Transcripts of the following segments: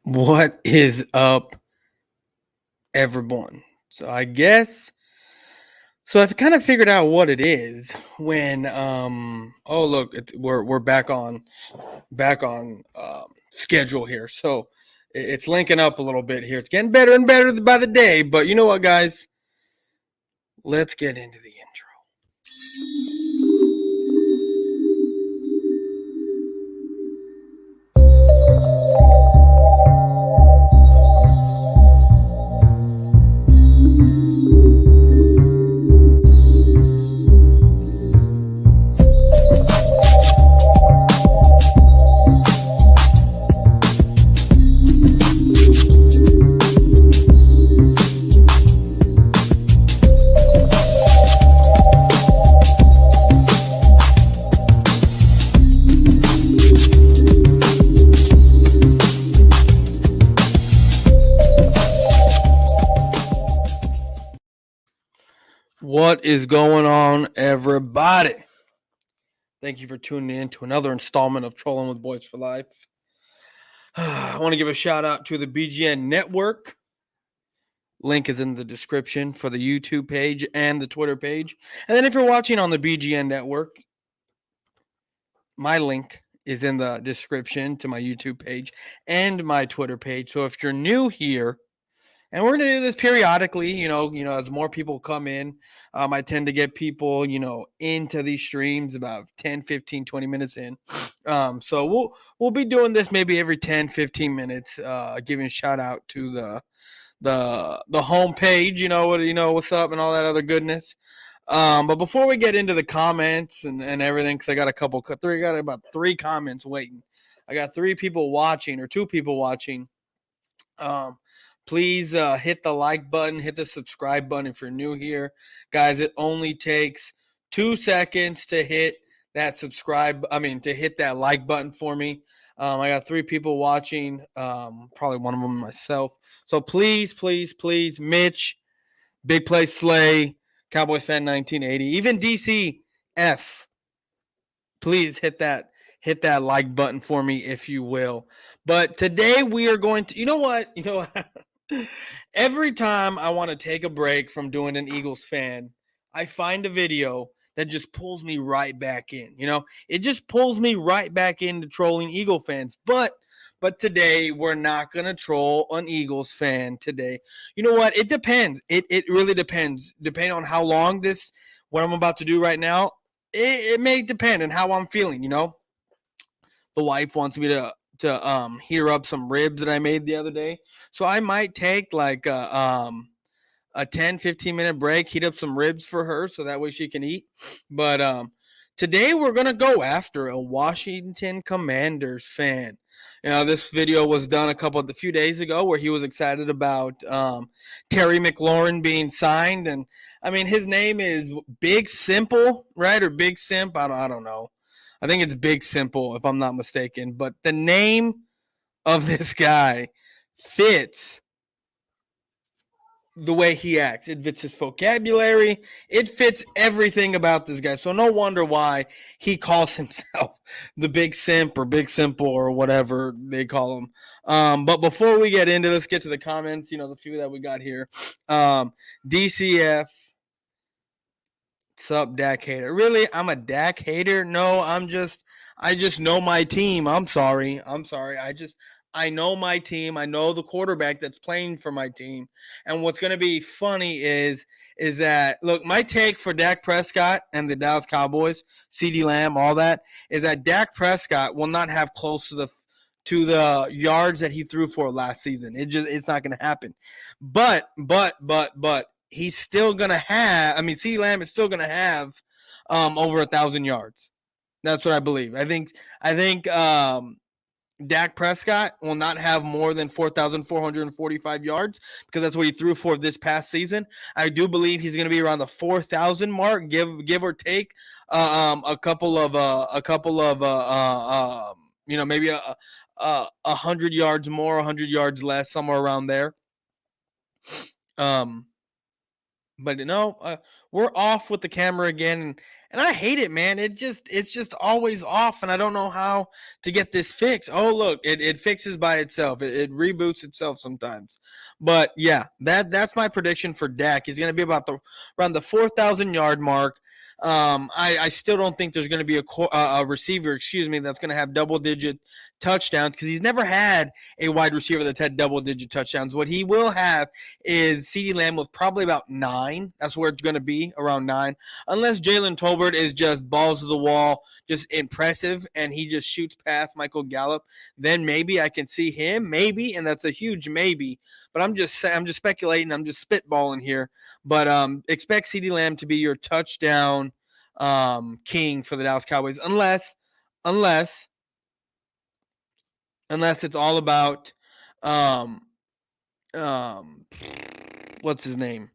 What is up, everyone? So I guess I've kind of figured out what it is when oh look, we're back on schedule here. So it's linking up a little bit here. It's getting better and better by the day, but you know what, guys? Let's get into the intro. What is going on, everybody? Thank you for tuning in to another installment of Trolling with Boyz4Life. I want to give a shout out to the BGN Network. Link is in the description for the YouTube page and the Twitter page. And then if you're watching on the BGN Network, my link is in the description to my YouTube page and my Twitter page. So if you're new here, and we're gonna do this periodically, as more people come in, I tend to get people, into these streams about 10, 15, 20 minutes in. So we'll be doing this maybe every 10, 15 minutes, giving a shout out to the homepage, what's up and all that other goodness. But before we get into the comments and everything, because I got about three comments waiting. I got three people watching or two people watching. Please hit the like button, hit the subscribe button if you're new here. Guys, it only takes 2 seconds to hit that to hit that like button for me. I got three people watching, probably one of them myself. So please, Mitch, Big Play Slay, Cowboys Fan 1980, even DCF, please hit that like button for me if you will. But today we are going to, you know what? Every time I want to take a break from doing an Eagles fan, I find a video that just pulls me right back in. It just pulls me right back into trolling Eagle fans. But today we're not going to troll an Eagles fan today. You know what? It depends. It really depends. Depending on how long what I'm about to do right now, it may depend on how I'm feeling, The wife wants me to hear up some ribs that I made the other day. So I might take like a 10, 15-minute break, heat up some ribs for her so that way she can eat. But today we're going to go after a Washington Commanders fan. This video was done a few days ago where he was excited about Terry McLaurin being signed. And I mean, his name is Big Simple, right? Or Big Simp. I don't know. I think it's Big Simple, if I'm not mistaken. But the name of this guy fits the way he acts. It fits his vocabulary. It fits everything about this guy. So no wonder why he calls himself the Big Simp or Big Simple or whatever they call him. But before we get into this, get to the comments, the few that we got here. DCF. Sup, Dak hater? Really? I'm a Dak hater? No, I just know my team. I'm sorry. I know my team. I know the quarterback that's playing for my team. And what's going to be funny is that, look, my take for Dak Prescott and the Dallas Cowboys, CeeDee Lamb, all that, is that Dak Prescott will not have close to the yards that he threw for last season. It's not going to happen. But he's still going to have, CeeDee Lamb is still going to have over 1,000 yards. That's what I believe. I think Dak Prescott will not have more than 4,445 yards because that's what he threw for this past season. I do believe he's going to be around the 4,000 mark, give or take a couple of maybe 100 yards more, 100 yards less, somewhere around there. But no, we're off with the camera again, and I hate it, man. It's just always off, and I don't know how to get this fixed. Oh, look, it fixes by itself. It reboots itself sometimes. But yeah, that's my prediction for Dak. He's going to be about around the 4,000 yard mark. I still don't think there's going to be a receiver, excuse me, that's going to have double digit touchdowns, because he's never had a wide receiver that's had double digit touchdowns. What he will have is CeeDee Lamb with probably about 9. That's where it's going to be, around 9. Unless Jalen Tolbert is just balls to the wall, just impressive, and he just shoots past Michael Gallup, then maybe I can see him, maybe, and that's a huge maybe. But I'm just speculating, I'm just spitballing here. But expect CeeDee Lamb to be your touchdown king for the Dallas Cowboys, unless it's all about um, what's his name?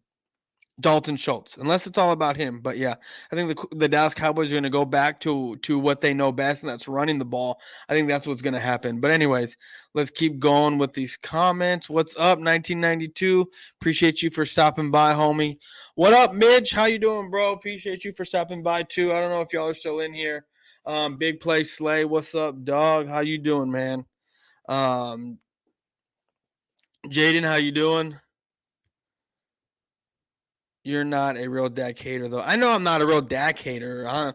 Dalton Schultz, unless it's all about him. But yeah, I think the Dallas Cowboys are going to go back to what they know best, and that's running the ball. I think that's what's going to happen. But anyways, let's keep going with these comments. What's up, 1992? Appreciate you for stopping by, homie. What up, Midge? How you doing, bro? Appreciate you for stopping by too. I don't know if y'all are still in here. Big Play Slay, what's up, dog? How you doing, man? Jaden, how you doing? You're not a real Dak hater, though. I know I'm not a real Dak hater.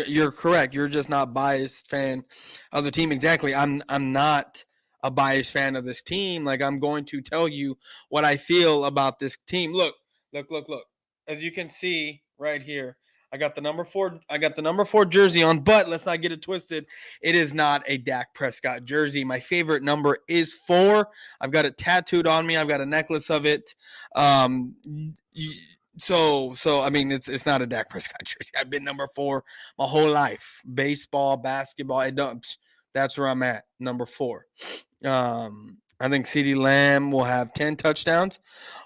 You're correct. You're just not biased fan of the team. Exactly. I'm not a biased fan of this team. Like, I'm going to tell you what I feel about this team. Look. As you can see right here, I got the number 4. I got the number 4 jersey on, but let's not get it twisted. It is not a Dak Prescott jersey. My favorite number is 4. I've got it tattooed on me. I've got a necklace of it. So I mean, it's not a Dak Prescott jersey. I've been number 4 my whole life. Baseball, basketball, that's where I'm at, number 4. I think CeeDee Lamb will have 10 touchdowns.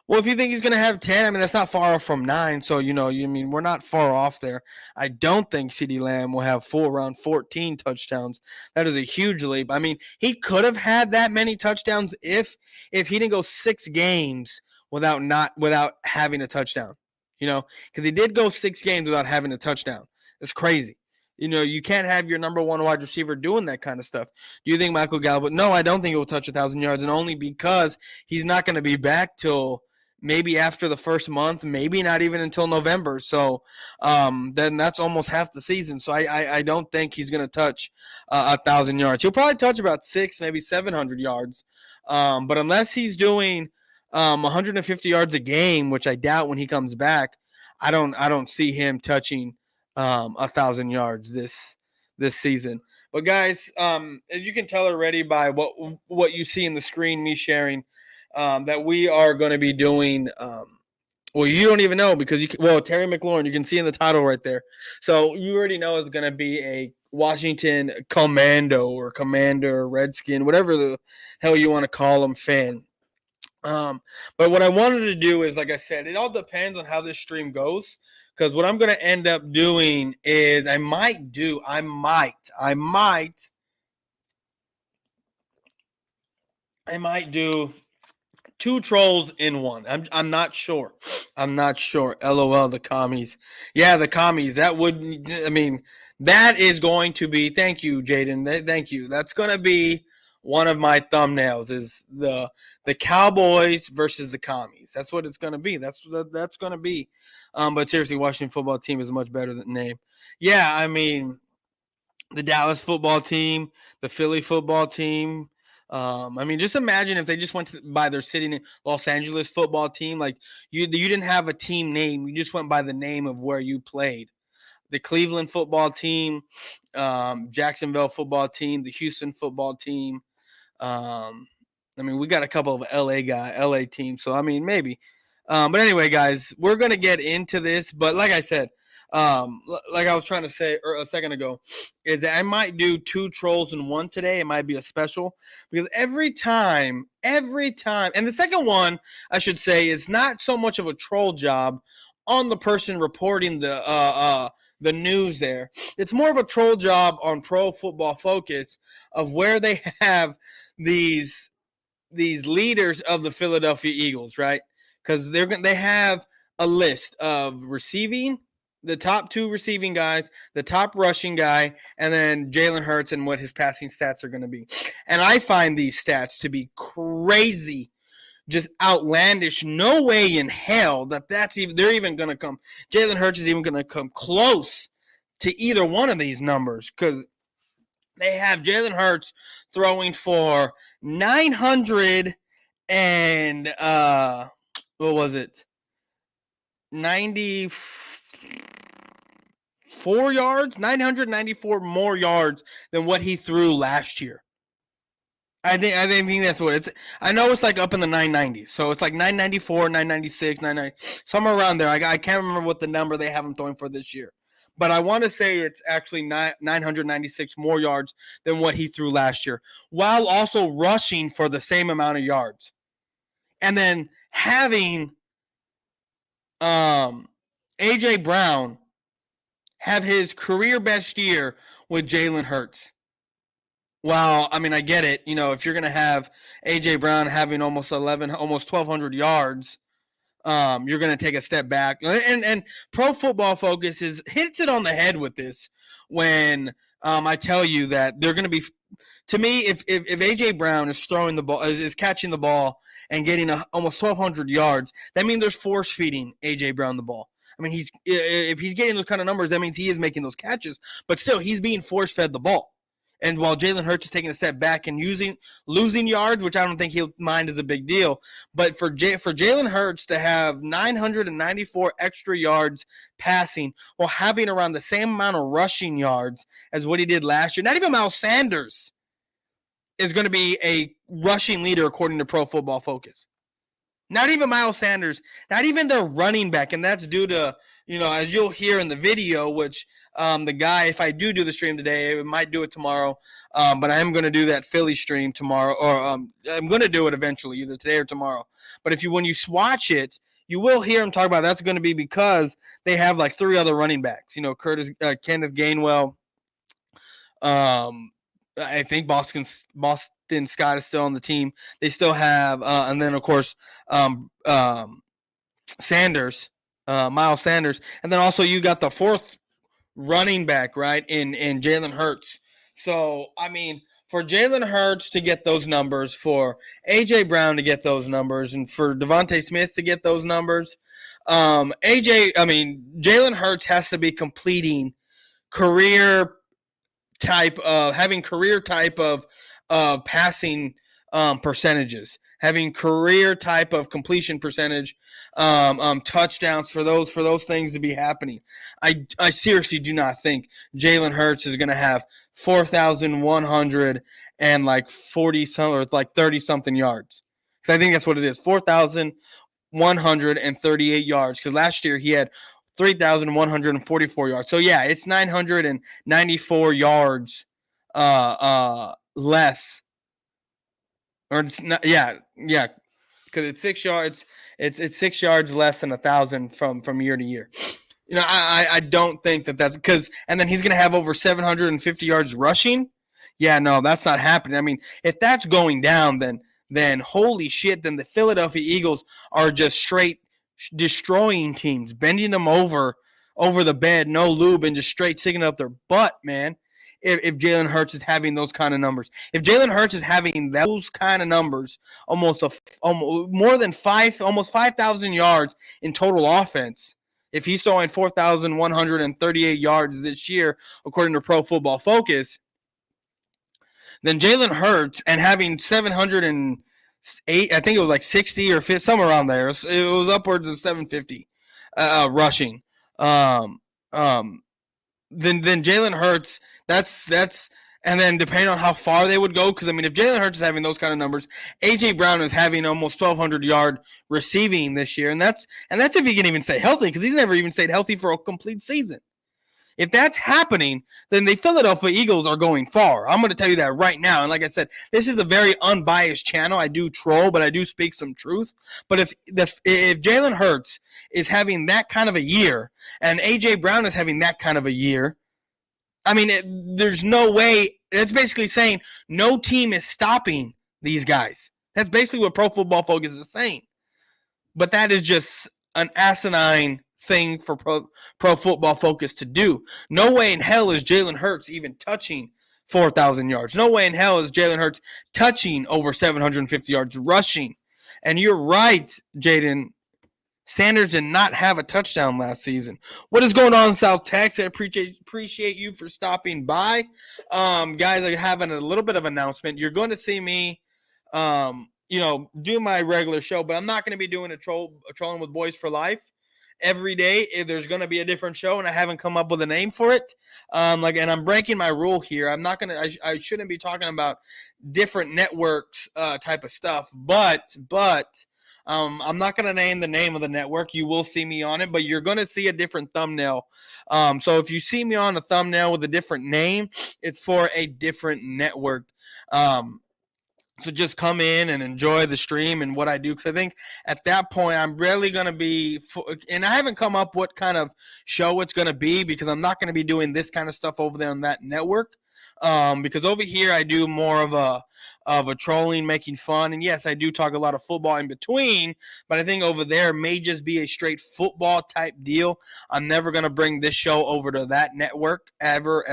Well, if you think he's going to have 10, I mean, that's not far off from 9. So, we're not far off there. I don't think CeeDee Lamb will have around 14 touchdowns. That is a huge leap. I mean, he could have had that many touchdowns if he didn't go 6 games without having a touchdown, because he did go 6 games without having a touchdown. It's crazy. You can't have your number 1 wide receiver doing that kind of stuff. Do you think Michael Gallup? No, I don't think he will touch 1,000 yards, and only because he's not going to be back till maybe after the first month, maybe not even until November. So then that's almost half the season. So I don't think he's going to touch 1,000 yards. He'll probably touch about 600, maybe 700 yards. But unless he's doing 150 yards a game, which I doubt when he comes back, I don't see him touching 1,000 yards this season. But guys, as you can tell already by what you see in the screen, me sharing, that we are going to be doing. Well, you don't even know because Terry McLaurin, you can see in the title right there. So you already know it's going to be a Washington Commando or Commander, Redskin, whatever the hell you want to call them, fan. But what I wanted to do is, like I said, it all depends on how this stream goes. Because what I'm going to end up doing is I might do 2 trolls in one. I'm not sure. LOL, the commies. Yeah, the commies. That is going to be, thank you, Jaden. Thank you. That's going to be one of my thumbnails, is the Cowboys versus the commies. That's what it's going to be. That's going to be. But seriously, Washington football team is a much better than name. Yeah, I mean, the Dallas football team, the Philly football team. Just imagine if they just went by their city, Los Angeles football team. Like you didn't have a team name. You just went by the name of where you played. The Cleveland football team, Jacksonville football team, the Houston football team. We got a couple of LA teams. So, maybe. But anyway, guys, we're going to get into this. But like I said, like I was trying to say a second ago, is that I might do 2 trolls in one today. It might be a special because every time, and the second one, I should say, is not so much of a troll job on the person reporting the news there. It's more of a troll job on Pro Football Focus of where they have these leaders of the Philadelphia Eagles, right? because they have a list of receiving, the top 2 receiving guys, the top rushing guy, and then Jalen Hurts and what his passing stats are going to be. And I find these stats to be crazy, just outlandish. No way in hell they're even going to come. Jalen Hurts is even going to come close to either one of these numbers, because they have Jalen Hurts throwing for 900 and what was it? 94 yards, 994 more yards than what he threw last year. I think that's what it's. I know it's like up in the 990s, so it's like 994, 996, 990, somewhere around there. I can't remember what the number they have him throwing for this year, but I want to say it's actually 996 more yards than what he threw last year, while also rushing for the same amount of yards, and then having AJ Brown have his career best year with Jalen Hurts. Well, I mean, I get it. You know, if you're going to have A.J. Brown having almost 1,200 yards, you're going to take a step back. And Pro Football Focus hits it on the head with this when I tell you that they're going to be, to me, if A.J. Brown is throwing the ball, is catching the ball and getting almost 1,200 yards, that means there's force feeding A.J. Brown the ball. I mean, if he's getting those kind of numbers, that means he is making those catches. But still, he's being force fed the ball. And while Jalen Hurts is taking a step back and losing yards, which I don't think he'll mind is a big deal, but for Jalen Hurts to have 994 extra yards passing while having around the same amount of rushing yards as what he did last year, not even Miles Sanders is going to be a rushing leader according to Pro Football Focus. Not even Miles Sanders, not even their running back, and that's due to, as you'll hear in the video, which the guy, if I do the stream today, I might do it tomorrow, but I am going to do that Philly stream tomorrow, or I'm going to do it eventually, either today or tomorrow. But when you watch it, you will hear him talk about that's going to be because they have like 3 other running backs. Kenneth Gainwell. I think Boston Scott is still on the team. They still have, and then of course, Sanders, Miles Sanders, and then also you got the 4th running back, right, in Jalen Hurts. So I mean, for Jalen Hurts to get those numbers, for A.J. Brown to get those numbers, and for Devontae Smith to get those numbers, Jalen Hurts has to be completing career type of passing percentages, having career type of completion percentage, touchdowns for those things to be happening. I seriously do not think Jalen Hurts is going to have 4,100 and like 40 some or like 30 something yards, because I think that's what it is, 4,138 yards. Because last year he had 3,144 yards. So yeah, it's 994 yards less. Or it's not, yeah, because it's 6 yards. It's 6 yards less than 1,000 from year to year. I don't think that's because, and then he's going to have over 750 yards rushing. Yeah, no, that's not happening. I mean, if that's going down, then holy shit, then the Philadelphia Eagles are just straight destroying teams, bending them over the bed, no lube, and just straight sticking up their butt, man. If Jalen Hurts is having those kind of numbers, if Jalen Hurts is having those kind of numbers, almost 5,000 yards in total offense, if he's throwing 4,138 yards this year, according to Pro Football Focus, then Jalen Hurts, and having 708, I think it was like 60 or 50, somewhere around there. It was upwards of 750 rushing. Then Jalen Hurts, that's and then depending on how far they would go, because I mean, if Jalen Hurts is having those kind of numbers, A.J. Brown is having almost 1,200 yard receiving this year, and that's if he can even stay healthy, because he's never even stayed healthy for a complete season. If that's happening, then the Philadelphia Eagles are going far. I'm going to tell you that right now. And like I said, this is a very unbiased channel. I do troll, but I do speak some truth. But if Jalen Hurts is having that kind of a year, and A.J. Brown is having that kind of a year, I mean, there's no way. That's basically saying no team is stopping these guys. That's basically what Pro Football Focus is saying. But that is just an asinine thing for Pro Football Focus to do. No way in hell is Jalen Hurts even touching 4,000 yards. No way in hell is Jalen Hurts touching over 750 yards rushing. And you're right, Jaden. Sanders did not have a touchdown last season. What is going on, South Texas? I appreciate you for stopping by. Guys, I'm having a little bit of announcement. You're going to see me, do my regular show, but I'm not going to be doing a trolling with Boyz4Life. Every day, there's going to be a different show, and I haven't come up with a name for it. And I'm breaking my rule here. I'm not going to. I shouldn't be talking about different networks type of stuff, but. I'm not going to name the name of the network. You will see me on it, but you're going to see a different thumbnail. So if you see me on a thumbnail with a different name, it's for a different network. So just come in and enjoy the stream and what I do. Because I think at that point, I'm really going to be – and I haven't come up what kind of show it's going to be because I'm not going to be doing this kind of stuff over there on that network. Because over here I do more of a trolling, making fun, and yes, I do talk a lot of football in between, but I think over there may just be a straight football type deal. I'm never gonna bring this show over to that network ever.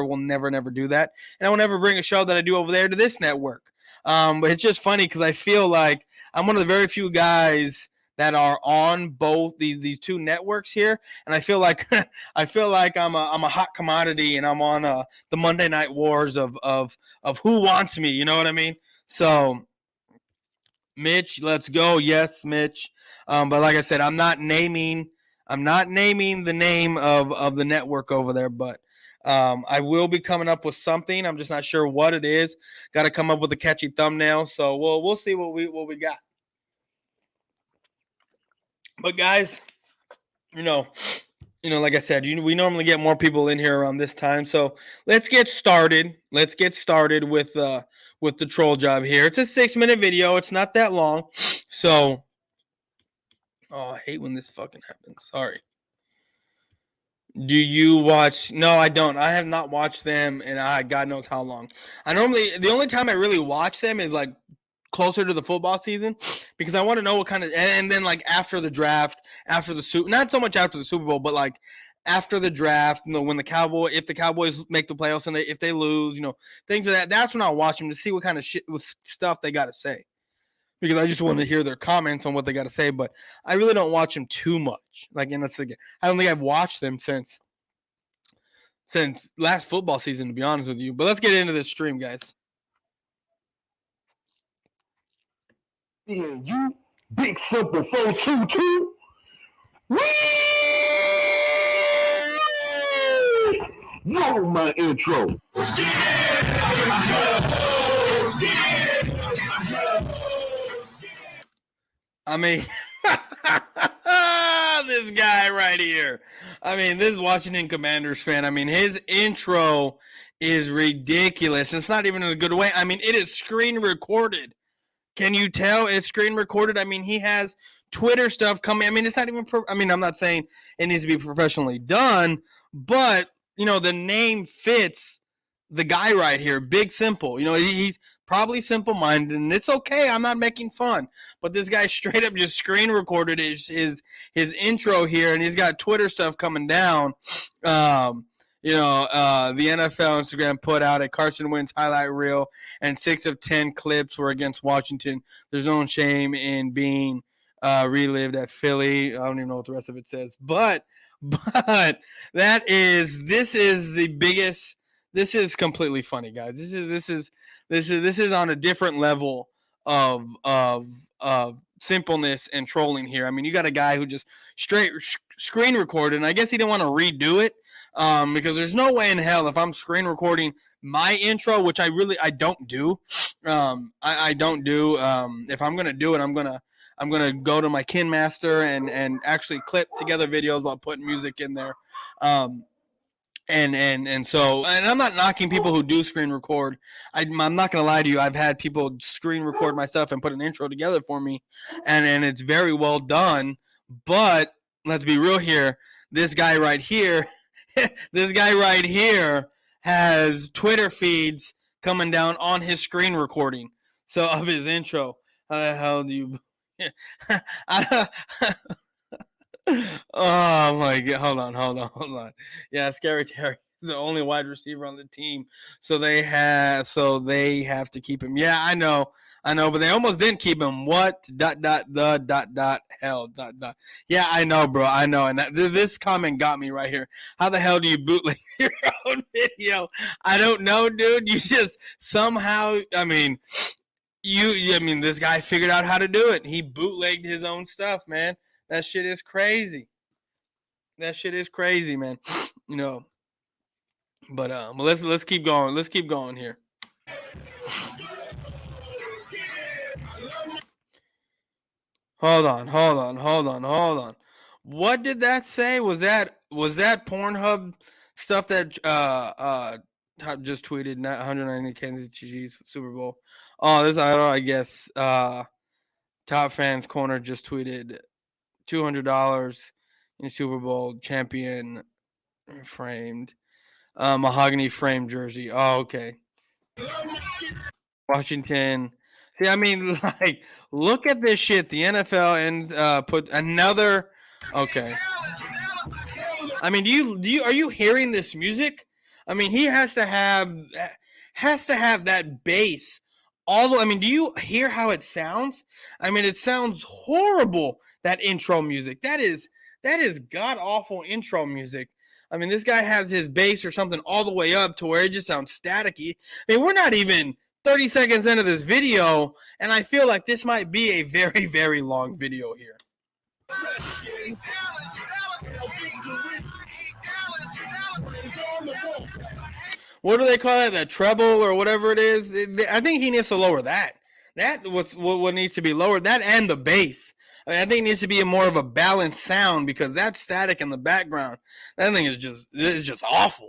Will never do that, and I will never bring a show that I do over there to this network. But it's just funny because I feel like I'm one of the very few guys that are on both these two networks here, and I feel like I'm a hot commodity, and I'm on the Monday Night Wars of who wants me. You know what I mean? So, Mitch, let's go. Yes, Mitch. But like I said, I'm not naming the name of the network over there, but I will be coming up with something. I'm just not sure what it is. Got to come up with a catchy thumbnail. So we'll see what we got. But guys, like I said, we normally get more people in here around this time. So let's get started. Let's get started with the troll job here. It's a 6-minute video. It's not that long. So, I hate when this fucking happens. Sorry. Do you watch? No, I don't. I have not watched them in God knows how long. The only time I really watch them is like closer to the football season because I want to know what kind of, and then like after the draft, after the Super, not so much after the Super Bowl, but like after the draft, when if the Cowboys make the playoffs and if they lose, things like that, that's when I'll watch them to see what kind of stuff they got to say, because I just want to hear their comments on what they got to say, but I really don't watch them too much. I don't think I've watched them since last football season, to be honest with you. But let's get into this stream, guys. And you, Big Simple 422. Know my intro. I mean, this guy right here. I mean, this Washington Commanders fan. I mean, his intro is ridiculous. It's not even in a good way. I mean, it is screen recorded. Can you tell it's screen recorded? I mean, he has Twitter stuff coming. I mean, it's not even I'm not saying it needs to be professionally done, but, the name fits the guy right here, Big Simple. He's probably simple-minded, and it's okay. I'm not making fun. But this guy straight up just screen recorded his intro here, and he's got Twitter stuff coming down. The NFL Instagram put out a Carson Wentz highlight reel, and 6 of 10 clips were against Washington. There's no shame in being relived at Philly. I don't even know what the rest of it says, but this is the biggest. This is completely funny, guys. This is on a different level of simpleness and trolling here. I mean, you got a guy who just straight screen recorded, and I guess he didn't want to redo it because there's no way in hell if I'm screen recording my intro, which I don't do. I don't do. If I'm gonna do it, I'm gonna go to my KinMaster and actually clip together videos while putting music in there. And so I'm not knocking people who do screen record. I'm not gonna lie to you. I've had people screen record my stuff and put an intro together for me, and it's very well done. But let's be real here. This guy right here has Twitter feeds coming down on his screen recording. So of his intro. How the hell do you? I, oh my god! Hold on. Yeah, Scary Terry is the only wide receiver on the team, so they have to keep him. Yeah, I know, but they almost didn't keep him. What? Hell. Yeah, I know, bro. I know, and this comment got me right here. How the hell do you bootleg your own video? I don't know, dude. You just somehow. This guy figured out how to do it. He bootlegged his own stuff, man. That shit is crazy. Man. But let's keep going. Let's keep going here. Hold on. What did that say? Was that Pornhub stuff that just tweeted 190 Kansas Chiefs Super Bowl? Oh, this I don't know. I guess Top Fans Corner just tweeted $200 in Super Bowl champion framed mahogany frame jersey. Oh, okay. Washington. See, like, look at this shit. The NFL ends put another. Okay. Do you are you hearing this music? He has to have that bass. Do you hear how it sounds? It sounds horrible. That intro music. That is god awful intro music. This guy has his bass or something all the way up to where it just sounds staticky. We're not even 30 seconds into this video, and I feel like this might be a very, very long video here. What do they call it? The treble or whatever it is? I think he needs to lower that. That what needs to be lowered. That and the bass. I think it needs to be more of a balanced sound because that static in the background. That thing is just awful.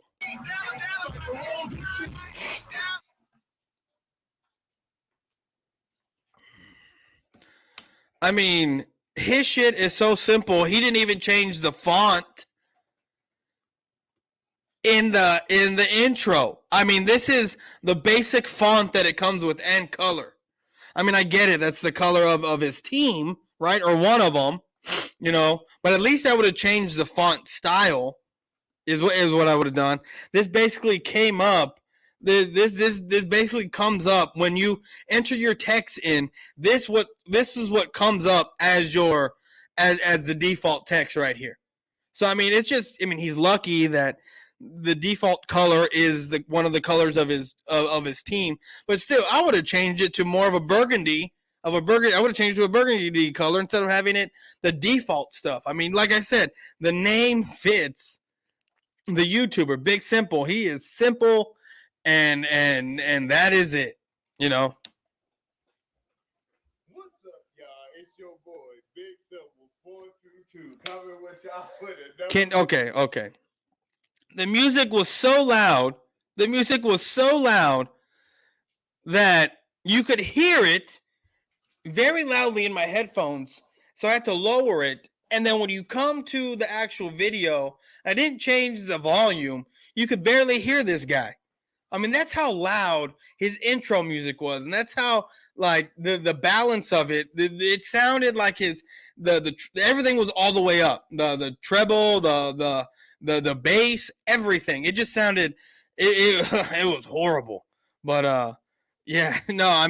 His shit is so simple. He didn't even change the font in the intro. This is the basic font that it comes with and color. I get it. That's the color of his team, right? Or one of them, But at least I would have changed the font style. Is what I would have done. This basically came up. This basically comes up when you enter your text in. This is what comes up as your as the default text right here. So it's just he's lucky that the default color is one of the colors of his team, but still I would have changed it to more of a burgundy. I would have changed it to a burgundy color instead of having it the default stuff. Like I said, the name fits the YouTuber. Big Simple. He is simple, and that is it. What's up, y'all? It's your boy, Big Simple 422. Coming with y'all with another. Okay. The music was so loud. That you could hear it very loudly in my headphones. So I had to lower it. And then when you come to the actual video, I didn't change the volume. You could barely hear this guy. That's how loud his intro music was, and that's how like the balance of it. It sounded like the everything was all the way up. The treble, the bass, everything. It just sounded it was horrible. But yeah, no,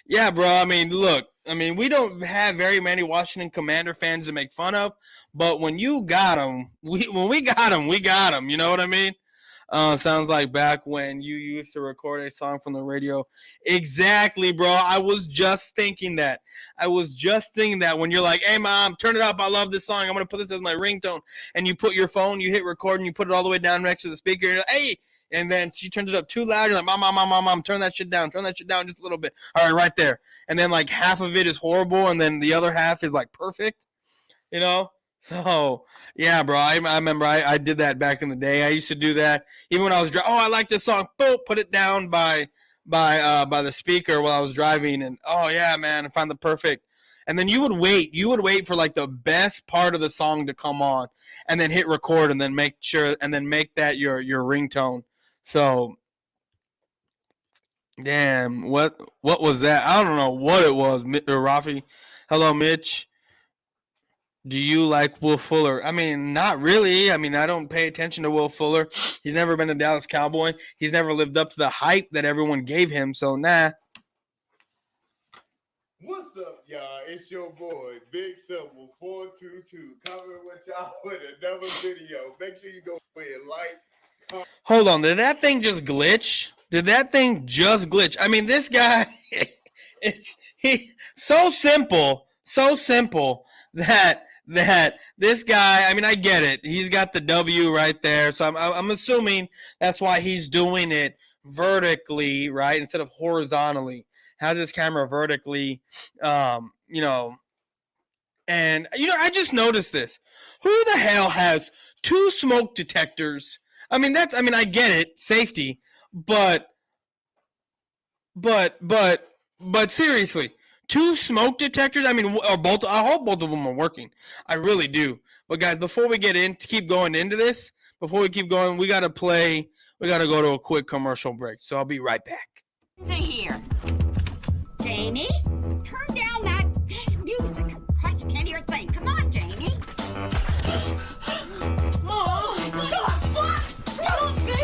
yeah, bro. Look, we don't have very many Washington Commander fans to make fun of, but when you got them, we got them. You know what I mean? Sounds like back when you used to record a song from the radio. Exactly, bro. I was just thinking that. When you're like, hey, Mom, turn it up. I love this song. I'm going to put this as my ringtone. And you put your phone, you hit record, and you put it all the way down next to the speaker. And you're like, hey. And then she turns it up too loud. You're like, Mom, turn that shit down. Turn that shit down just a little bit. All right, right there. And then, like, half of it is horrible, and then the other half is, like, perfect. So, yeah, bro, I remember I did that back in the day. I used to do that. Even when I was driving, I like this song. Boom, put it down by the speaker while I was driving. And, oh, yeah, man, I found the perfect. And then you would wait for, like, the best part of the song to come on and then hit record and then make that your ringtone. So, damn, what was that? I don't know what it was, Rafi. Hello, Mitch. Do you like Will Fuller? I mean, not really. I mean, I don't pay attention to Will Fuller. He's never been a Dallas Cowboy. He's never lived up to the hype that everyone gave him. So, nah. What's up, y'all? It's your boy, Big Simple 422, coming with y'all with another video. Make sure you go ahead and like. Hold on. Did that thing just glitch? Did that thing just glitch? I mean, this guy, he so simple that this guy. I mean, I get it. He's got the W right there, so I'm assuming that's why he's doing it vertically, right, instead of horizontally. Has his camera vertically, you know. And I just noticed this. Who the hell has 2 smoke detectors? I mean, I get it, safety, but seriously, 2 smoke detectors. I mean, or both. I hope both of them are working. I really do. But guys, before we keep going into this, we gotta go to a quick commercial break. So I'll be right back. Here, Jamie, turn down that damn music. I can't hear a thing. Come on, Jamie. Mom, what the fuck? You don't see?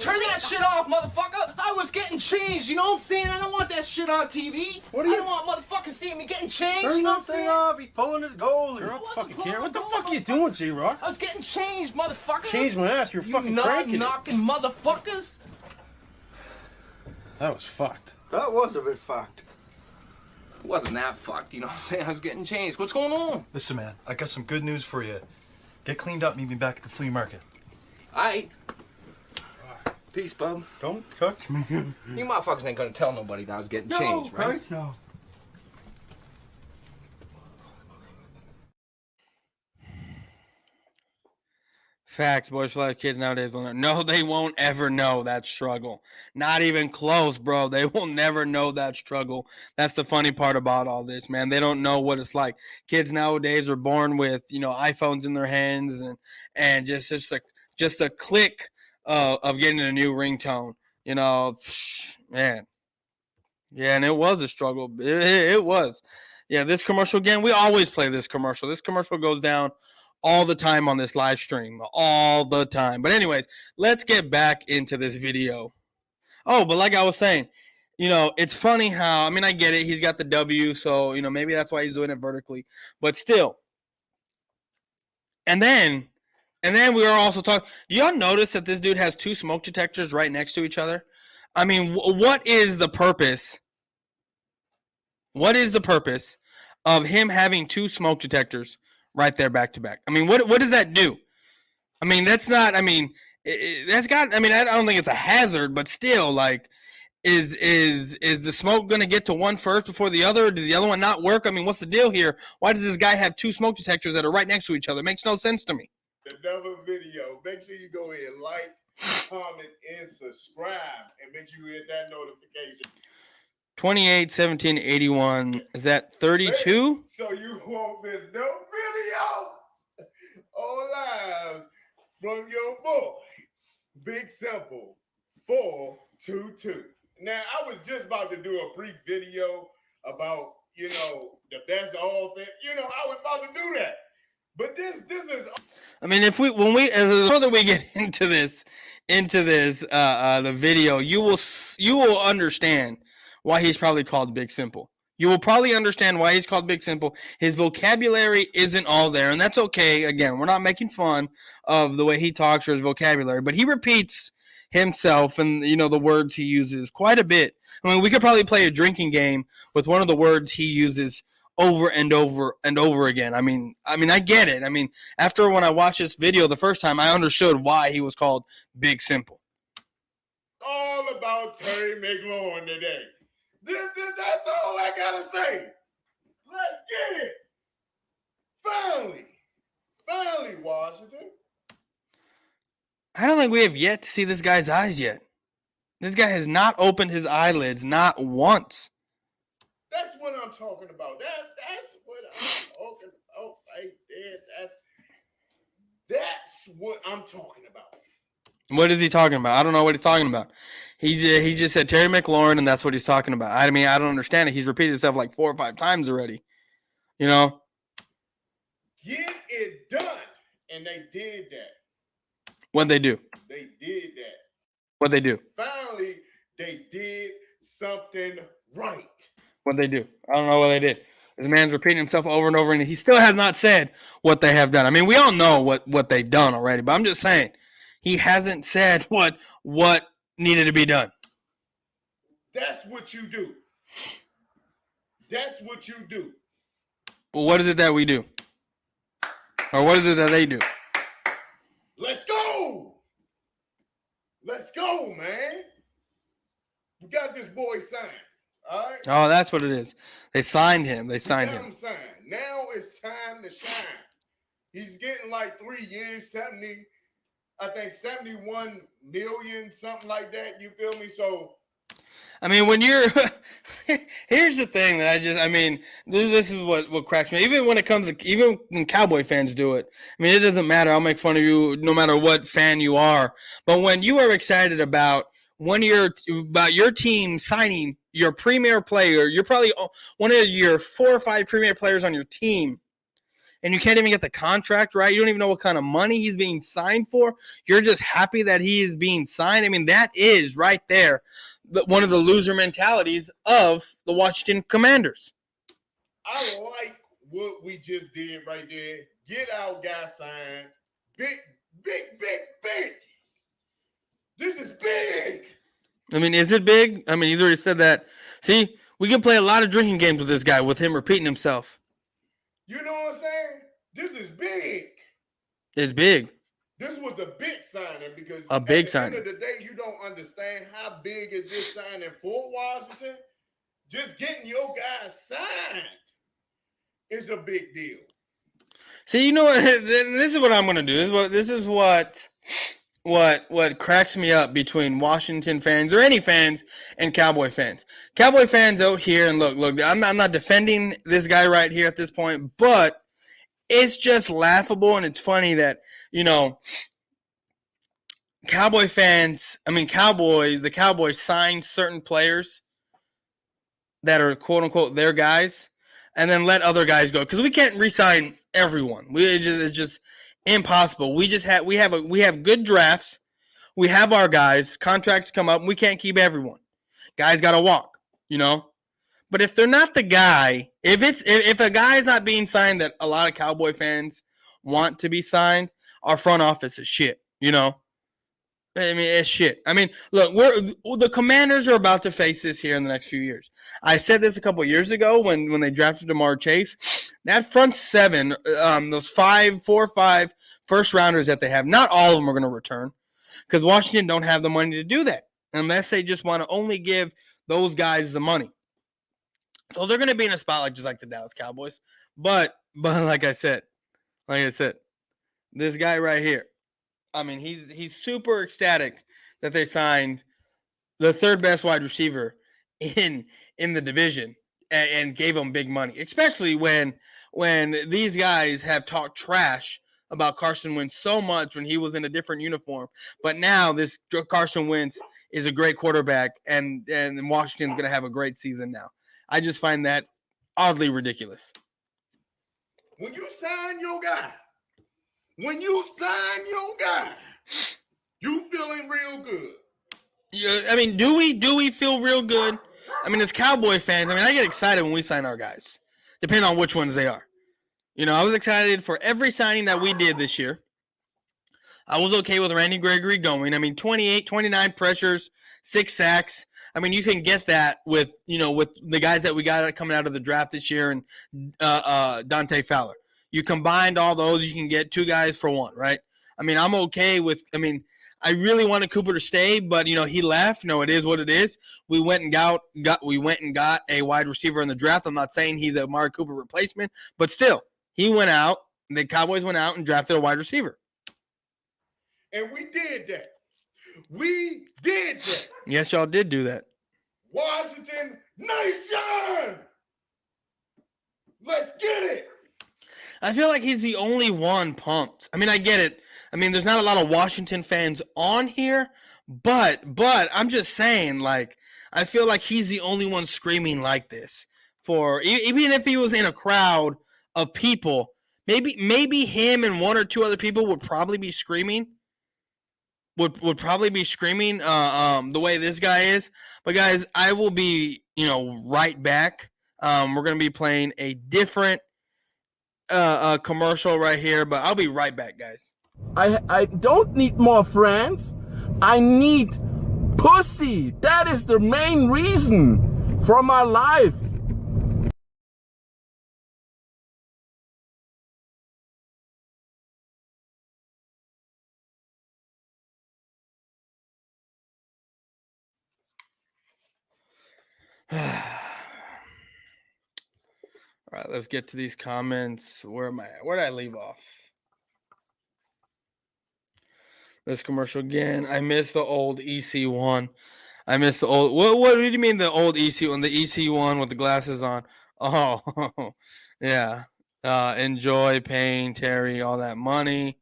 Turn that shit off, motherfucker! I was getting changed, you know what I'm saying? I don't want that shit on TV. I don't want motherfuckers seeing me getting changed, Turn you know what I'm that thing saying? off, he's pulling his goal. I wasn't Fucking pulling care. What the my fuck are you motherfucker. doing, J-Rock? I was getting changed, motherfucker! Change my ass, you're fucking you cranking it. knocking motherfuckers! That was fucked. That was a bit fucked. It wasn't that fucked, you know what I'm saying? I was getting changed. What's going on? Listen, man, I got some good news for you. Get cleaned up, meet me back at the flea market. Aight. Peace, bub. Don't touch me. You motherfuckers ain't gonna tell nobody that I was getting changed, right? Christ, no. Facts, Boyz4Life kids nowadays will know. No, they won't ever know that struggle. Not even close, bro. They will never know that struggle. That's the funny part about all this, man. They don't know what it's like. Kids nowadays are born with, iPhones in their hands and just a click of getting a new ringtone. Man. Yeah, and it was a struggle. It was. Yeah, this commercial again. We always play this commercial. This commercial goes down all the time on this live stream, all the time. But anyways, let's get back into this video. Oh, but like I was saying, it's funny how, I mean, I get it. He's got the W, so, maybe that's why he's doing it vertically. But still. And then we were also talking. Do y'all notice that this dude has 2 smoke detectors right next to each other? I mean, what is the purpose? What is the purpose of him having 2 smoke detectors right there back to back? I mean, what does that do? I mean, that's not, I mean, that's got, I mean, I don't think it's a hazard, but still, like, is the smoke going to get to one first before the other? Does the other one not work? I mean, what's the deal here? Why does this guy have 2 smoke detectors that are right next to each other? It makes no sense to me. Another video. Make sure you go ahead and like, comment, and subscribe. And make sure you hit that notification. 28, 17, 81. Is that 32? So you won't miss no videos or lives from your boy, Big Simple 422. Now, I was just about to do a brief video about, the best offense. I was about to do that. But this is. I mean, the further we get into this, the video, you will understand why he's probably called Big Simple. You will probably understand why he's called Big Simple. His vocabulary isn't all there, and that's okay. Again, we're not making fun of the way he talks or his vocabulary, but he repeats himself and the words he uses quite a bit. I mean, we could probably play a drinking game with one of the words he uses over and over and over again. I mean, I get it. I mean, after when I watched this video the first time, I understood why he was called Big Simple. All about Terry McLaurin today. That's all I gotta say. Let's get it. Finally, Washington. I don't think we have yet to see this guy's eyes yet. This guy has not opened his eyelids, not once. That's what I'm talking about. That's what I'm talking about right there. That's what I'm talking about. What is he talking about? I don't know what he's talking about. He just said Terry McLaurin, and that's what he's talking about. I mean, I don't understand it. He's repeated himself like 4 or 5 times already. You know? Get it done. And they did that. What'd they do? They did that. What'd they do? Finally, they did something right. What'd they do? I don't know what they did. This man's repeating himself over and over, and he still has not said what they have done. I mean, we all know what they've done already, but I'm just saying, he hasn't said what needed to be done. That's what you do. That's what you do. Well, what is it that we do? Or what is it that they do? Let's go. Let's go, man. We got this boy signed. All right. Oh, that's what it is. They signed him. They We signed got him. signed. Now it's time to shine. He's getting like 3 years, 71 million, something like that. You feel me? So I mean, when you're here's the thing that this is what cracks me. Even when Cowboy fans do it, I mean, it doesn't matter. I'll make fun of you no matter what fan you are. But when you are excited about your team signing your premier player, you're probably one of your 4 or 5 premier players on your team, and you can't even get the contract right. You don't even know what kind of money he's being signed for. You're just happy that he is being signed. I mean, that is right there one of the loser mentalities of the Washington Commanders. I like what we just did right there. Get our guy signed. Big. This is big. I mean, is it big? I mean, he's already said that. See, we can play a lot of drinking games with this guy, with him repeating himself. You know what I'm saying? This is big. It's big. This was a big signing because A big at the signing. end of the day, you don't understand how big is this signing for Washington. Just getting your guy signed is a big deal. See, you know what? This is what I'm going to do. This is what cracks me up between Washington fans or any fans and Cowboy fans. Cowboy fans out here, and look, I'm not defending this guy right here at this point, but it's just laughable and it's funny that, you know, Cowboy fans, the Cowboys sign certain players that are quote unquote their guys and then let other guys go, because we can't re-sign everyone. It's just impossible. We have good drafts. We have our guys. Contracts come up. And we can't keep everyone. Guys got to walk, you know. But if they're not the guy, if a guy is not being signed that a lot of Cowboy fans want to be signed, our front office is shit, you know. I mean, it's shit. I mean, look, the Commanders are about to face this here in the next few years. I said this a couple of years ago when they drafted Jamar Chase. That front seven, those 4 or 5 first rounders that they have, not all of them are going to return because Washington don't have the money to do that unless they just want to only give those guys the money. So they're going to be in a spot just like the Dallas Cowboys. But like I said, this guy right here, I mean, he's super ecstatic that they signed the 3rd best wide receiver in the division and gave him big money, especially when these guys have talked trash about Carson Wentz so much when he was in a different uniform. But now this Carson Wentz is a great quarterback, and Washington's going to have a great season now. I just find that oddly ridiculous. When you sign your guy, you feeling real good. Yeah, I mean, do we feel real good? I mean, as Cowboy fans, I get excited when we sign our guys, depending on which ones they are. You know, I was excited for every signing that we did this year. I was okay with Randy Gregory going. I mean, 28, 29 pressures, 6 sacks. I mean, you can get that with the guys that we got coming out of the draft this year and Dante Fowler. You combined all those, you can get 2 guys for 1, right? I mean, I'm okay with – I really wanted Cooper to stay, but, he left. No, it is what it is. We went and got a wide receiver in the draft. I'm not saying he's a Amari Cooper replacement, but still, he went out. The Cowboys went out and drafted a wide receiver. And we did that. Yes, y'all did do that. Washington Nation! Let's get it! I feel like he's the only one pumped. I mean, I get it. I mean, there's not a lot of Washington fans on here, but I'm just saying, like, I feel like he's the only one screaming like this. For even if he was in a crowd of people, maybe him and one or two other people would probably be screaming. Would probably be screaming the way this guy is. But guys, I will be right back. We're gonna be playing a different commercial right here, but I'll be right back, guys. I don't need more friends. I need pussy. That is the main reason for my life. All right, let's get to these comments. Where am I at? Where did I leave off? This commercial again. I miss the old EC1. I miss the old. What do you mean the old EC1? The EC1 with the glasses on. Oh, yeah. Enjoy paying Terry all that money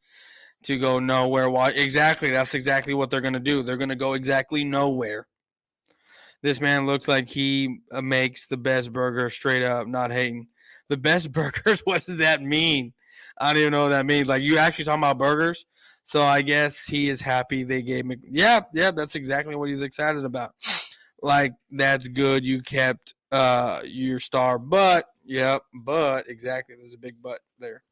to go nowhere. Why? Exactly. That's exactly what they're gonna do. They're gonna go exactly nowhere. This man looks like he makes the best burger, straight up, not hating. The best burgers? What does that mean? I don't even know what that means. Like, you actually talking about burgers? So I guess he is happy they gave me. Yeah, that's exactly what he's excited about. Like, that's good. You kept your star, but exactly. There's a big but there.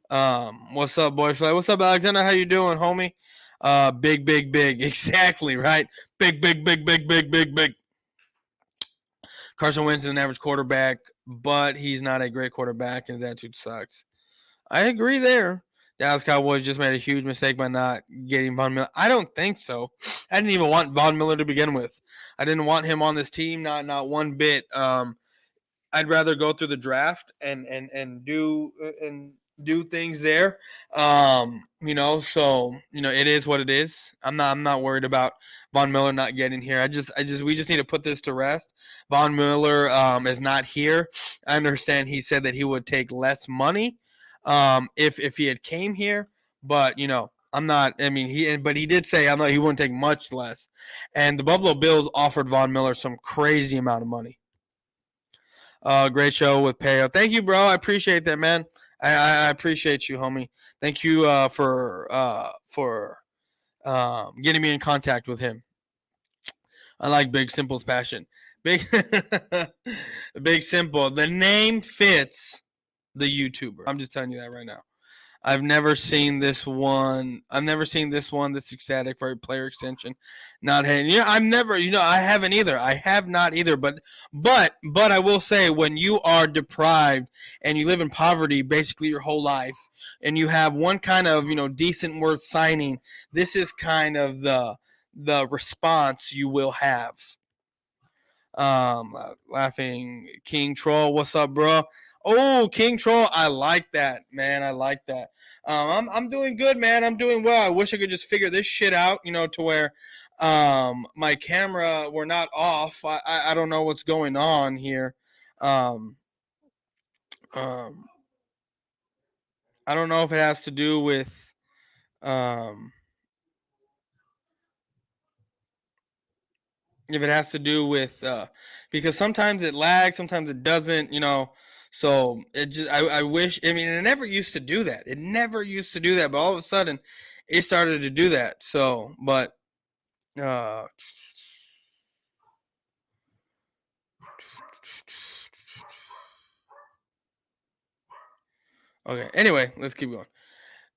What's up, Boyz4Life? What's up, Alexander? How you doing, homie? Big. Exactly, right? Big. Carson Wentz is an average quarterback, but he's not a great quarterback, and his attitude sucks. I agree there. Dallas Cowboys just made a huge mistake by not getting Von Miller. I don't think so. I didn't even want Von Miller to begin with. I didn't want him on this team, not one bit. I'd rather go through the draft and do things there. So it is what it is. I'm not worried about Von Miller not getting here. We just need to put this to rest. Von Miller is not here. I understand he said that he would take less money if he had came here, but I'm not. I mean, he did say he wouldn't take much less. And the Buffalo Bills offered Von Miller some crazy amount of money. Great show with Peo. Thank you, bro. I appreciate that, man. I appreciate you, homie. Thank you for getting me in contact with him. I like Big Simple's passion. Big Simple. The name fits the YouTuber. I'm just telling you that right now. I've never seen this one. That's ecstatic for a player extension. Not hating. Yeah, I haven't either. I have not either. But I will say, when you are deprived and you live in poverty basically your whole life, and you have one kind of decent worth signing, this is kind of the response you will have. Laughing King Troll, what's up, bro? Oh, King Troll, I like that, man. I like that. I'm doing good, man. I'm doing well. I wish I could just figure this shit out, to where my camera were not off. I don't know what's going on here. I don't know if it has to do with because sometimes it lags, sometimes it doesn't, so it just, I wish, it never used to do that. But all of a sudden it started to do that. So, but, okay. Anyway, let's keep going.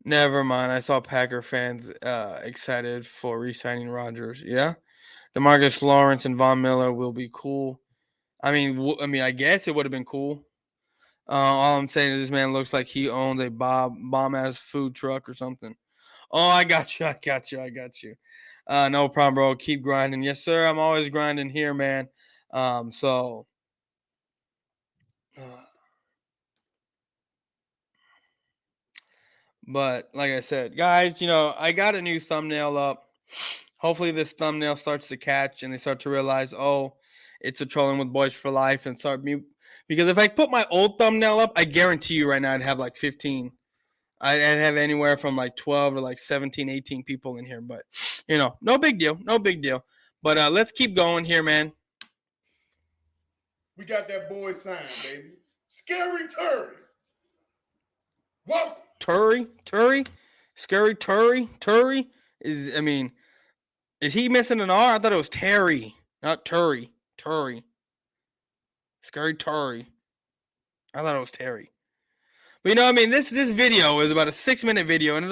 Never mind. I saw Packer fans excited for re-signing Rodgers. Yeah. DeMarcus Lawrence and Von Miller will be cool. I guess it would have been cool. All I'm saying is this man looks like he owns a bomb-ass food truck or something. Oh, I got you. No problem, bro. Keep grinding. Yes, sir. I'm always grinding here, man. But like I said, guys, I got a new thumbnail up. Hopefully this thumbnail starts to catch and they start to realize, oh, it's a trolling with Boyz4Life, and start me Because if I put my old thumbnail up, I guarantee you right now I'd have like 15. I'd have anywhere from like 12 to like 17, 18 people in here. But, you know, no big deal. No big deal. But let's keep going here, man. We got that boy sign, baby. Scary Terry. Welcome. Turry? Scary Turry? Is he missing an R? I thought it was Terry, not Turry. Scary Turry. I thought it was Terry. But you know, this video is about a 6-minute video, and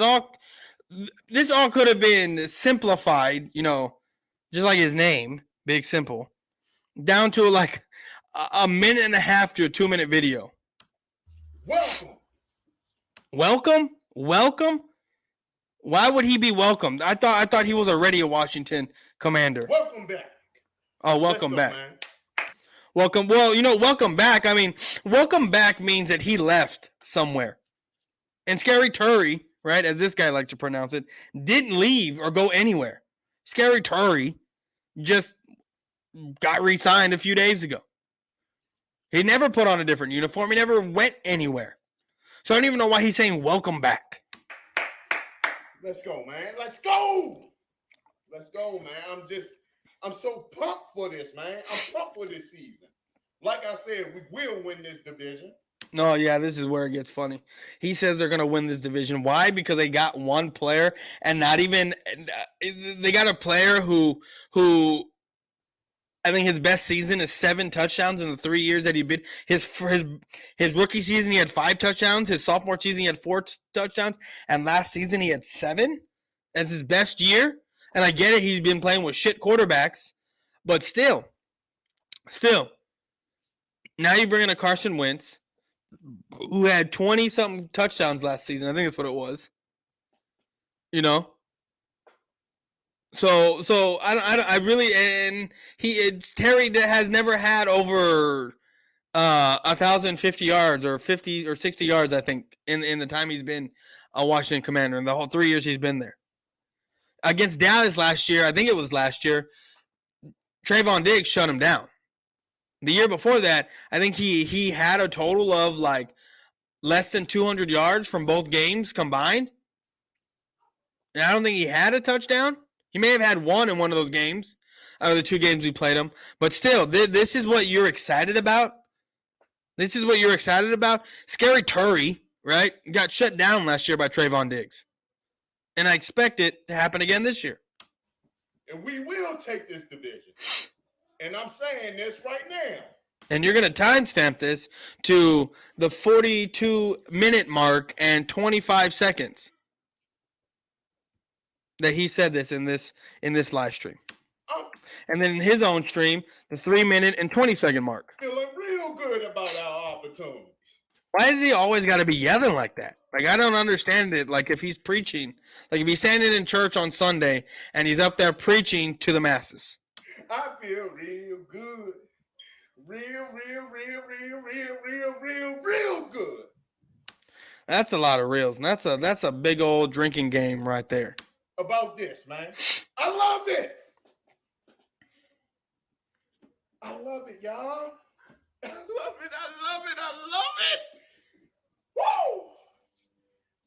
this all could have been simplified, you know, just like his name, Big Simple, down to like a minute and a half to a 2-minute video. Welcome? Why would he be welcomed? I thought he was already a Washington Commander. Welcome back. Oh, welcome back. Man. Welcome. Well, you know, welcome back. Welcome back means that he left somewhere. And Scary Turry, right, as this guy likes to pronounce it, didn't leave or go anywhere. Scary Turry just got re-signed a few days ago. He never put on a different uniform. He never went anywhere. So I don't even know why he's saying welcome back. Let's go, man. Let's go, man. I'm so pumped for this, man. I'm pumped for this season. Like I said, we will win this division. No, yeah, this is where it gets funny. He says they're going to win this division. Why? Because they got one player, and not even they got a player who I think his best season is 7 touchdowns in the 3 years that he been. His rookie season he had 5 touchdowns. His sophomore season he had 4 touchdowns, and last season he had 7 as his best year. And I get it, he's been playing with shit quarterbacks, but still, now you bring in a Carson Wentz who had 20-something touchdowns last season. I think that's what it was. You know. So I really, and Terry has never had over 1,050 yards or 50 or 60 yards, I think, in the time he's been a Washington Commander in the whole 3 years he's been there. Against Dallas last year, I think it was last year, Trayvon Diggs shut him down. The year before that, I think he had a total of like less than 200 yards from both games combined. And I don't think he had a touchdown. He may have had one in one of those games, out of the 2 games we played him. But still, this is what you're excited about? This is what you're excited about? Scary Turry, right, got shut down last year by Trayvon Diggs. And I expect it to happen again this year. And we will take this division. And I'm saying this right now. And you're going to timestamp this to the 42-minute mark and 25 seconds that he said this in this live stream. And then in his own stream, the 3-minute and 20-second mark. Feeling real good about our opportunities. Why does he always got to be yelling like that? Like, I don't understand it. Like, if he's preaching, like if he's standing in church on Sunday and he's up there preaching to the masses. I feel real good. Real good. That's a lot of reels. And that's a big old drinking game right there. About this, man. I love it. I love it, y'all. I love it. Woo!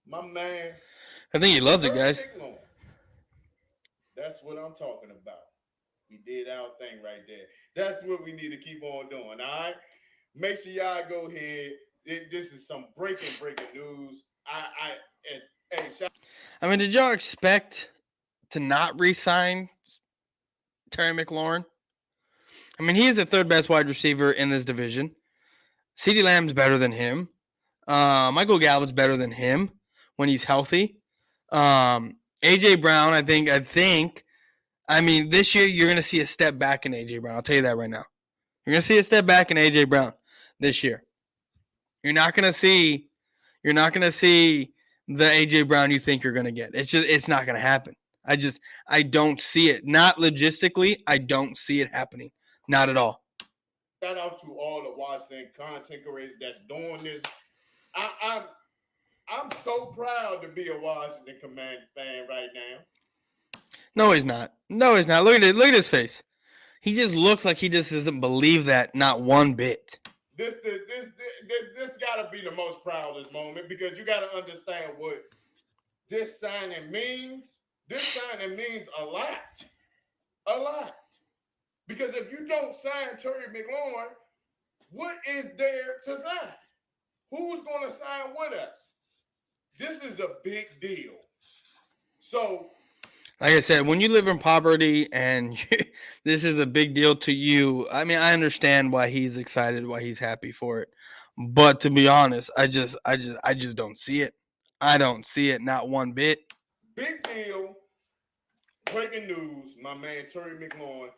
My man. I think he loves it, guys. That's what I'm talking about. We did our thing right there. That's what we need to keep on doing, all right? Make sure y'all go ahead. This is some breaking news. Did y'all expect to not re-sign Terry McLaurin? He is the 3rd best wide receiver in this division. CeeDee Lamb's better than him. Michael Gallup's better than him when he's healthy. AJ Brown, I think, this year you're going to see a step back in AJ Brown. I'll tell you that right now. You're going to see a step back in AJ Brown this year. You're not going to see the AJ Brown you think you're going to get. It's not going to happen. I don't see it. Not logistically, I don't see it happening. Not at all. Shout out to all the Washington content creators that's doing this. I'm so proud to be a Washington Command fan right now. No, he's not. Look at his face. He just looks like he just doesn't believe that not one bit. This got to be the most proudest moment because you got to understand what this signing means. This signing means a lot. A lot. Because if you don't sign Terry McLaurin, what is there to sign? Who's going to sign with us? This is a big deal. So, like I said, when you live in poverty and this is a big deal to you, I mean, I understand why he's excited, why he's happy for it. But to be honest, I just don't see it. I don't see it, not one bit. big deal. Breaking news: my man Terry McLaurin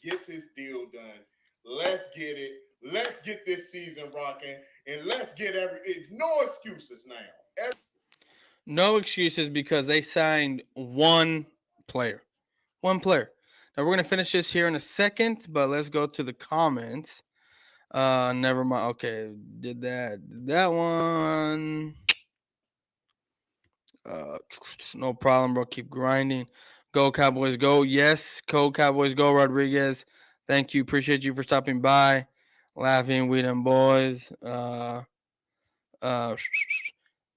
gets his deal done. Let's get it. Let's get this season rocking, and let's get it's no excuses now. No excuses because they signed one player. One player. Now we're gonna finish this here in a second, but let's go to the comments. Never mind. Okay, did that one. No problem, bro. Keep grinding. Go Cowboys, go. Yes, go Cowboys, go. Rodriguez, thank you. Appreciate you for stopping by. Laughing, we them boys.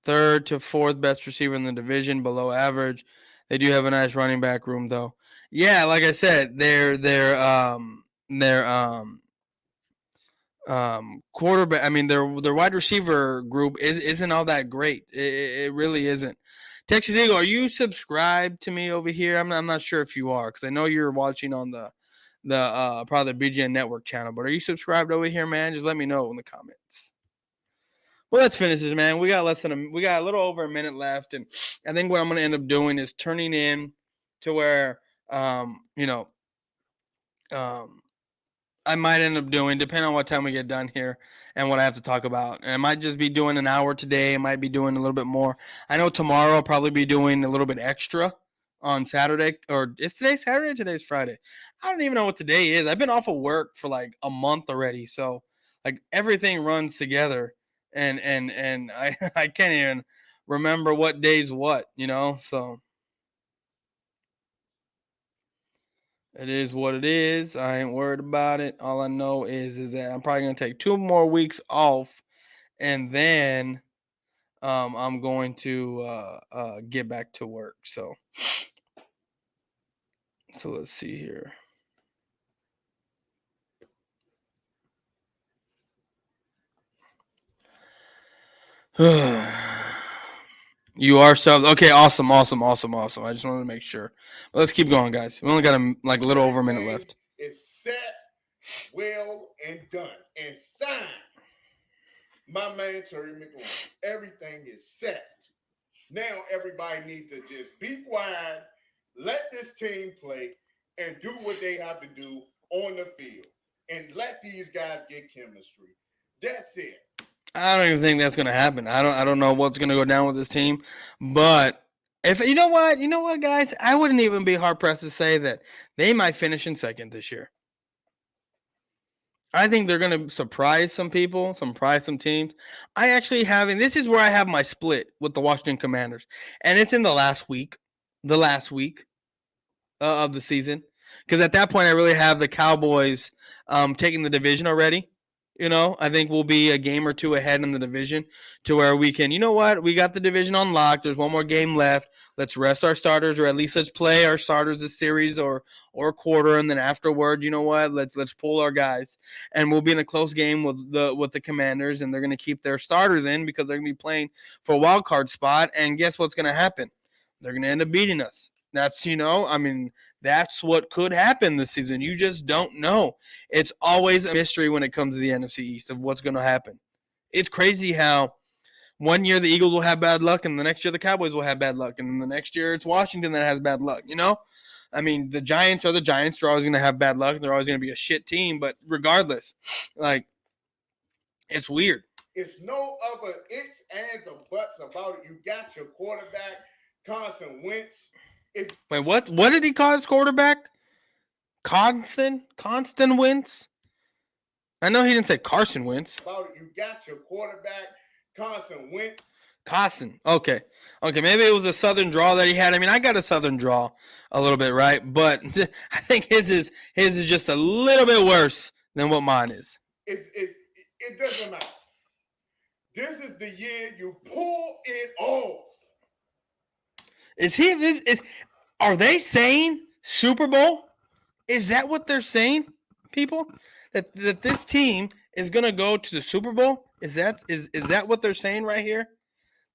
Third to fourth best receiver in the division, below average. They do have a nice running back room, though. Yeah, like I said, their quarterback. I mean, their wide receiver group isn't all that great. It really isn't. Texas Eagle, are you subscribed to me over here? I'm not sure if you are because I know you're watching on the probably the BGN Network channel. But are you subscribed over here, man? Just let me know in the comments. Well, let's finish this, man. We got a little over a minute left, and I think what I'm going to end up doing is turning in to where I might end up doing, depending on what time we get done here and what I have to talk about. And I might just be doing an hour today. I might be doing a little bit more. I know tomorrow I'll probably be doing a little bit extra on Saturday. Or is today Saturday or today's Friday? I don't even know what today is. I've been off of work for like a month already. So like everything runs together. And I can't even remember what day's what, so. It is what it is. I ain't worried about it. All I know is that I'm probably gonna take 2 more weeks off, and then I'm going to get back to work. So let's see here. You are so okay. Awesome. I just wanted to make sure. But let's keep going, guys. We only got a little over a minute left. It's set, well, and done, and signed. My man Terry McLaurin. Everything is set. Now everybody needs to just be quiet, let this team play, and do what they have to do on the field, and let these guys get chemistry. That's it. I don't even think that's going to happen. I don't know what's going to go down with this team, but if you know what, guys, I wouldn't even be hard pressed to say that they might finish in second this year. I think they're going to surprise some people, surprise some teams. I actually have, and this is where I have my split with the Washington Commanders, and it's in the last week of the season, because at that point I really have the Cowboys taking the division already. I think we'll be a game or two ahead in the division to where we can, we got the division on lock. There's one more game left. Let's rest our starters, or at least let's play our starters this series or a quarter. And then afterward, let's pull our guys, and we'll be in a close game with the Commanders, and they're going to keep their starters in because they're going to be playing for a wild card spot. And guess what's going to happen? They're going to end up beating us. That's, that's what could happen this season. You just don't know. It's always a mystery when it comes to the NFC East of what's going to happen. It's crazy how one year the Eagles will have bad luck, and the next year the Cowboys will have bad luck, and then the next year it's Washington that has bad luck, I mean, the Giants are the Giants. They're always going to have bad luck. They're always going to be a shit team, but regardless, it's weird. It's no other ifs, ands, or buts about it. You got your quarterback, Carson Wentz. Wait, what? What did he call his quarterback? Constant Wentz? I know he didn't say Carson Wentz. About it, you got your quarterback, Carson Wentz. Carson. Okay. Maybe it was a southern draw that he had. I mean, I got a southern draw a little bit, right? But I think his is just a little bit worse than what mine is. It doesn't matter. This is the year you pull it off. Are they saying Super Bowl? Is that what they're saying, people? That this team is gonna go to the Super Bowl? Is that what they're saying right here?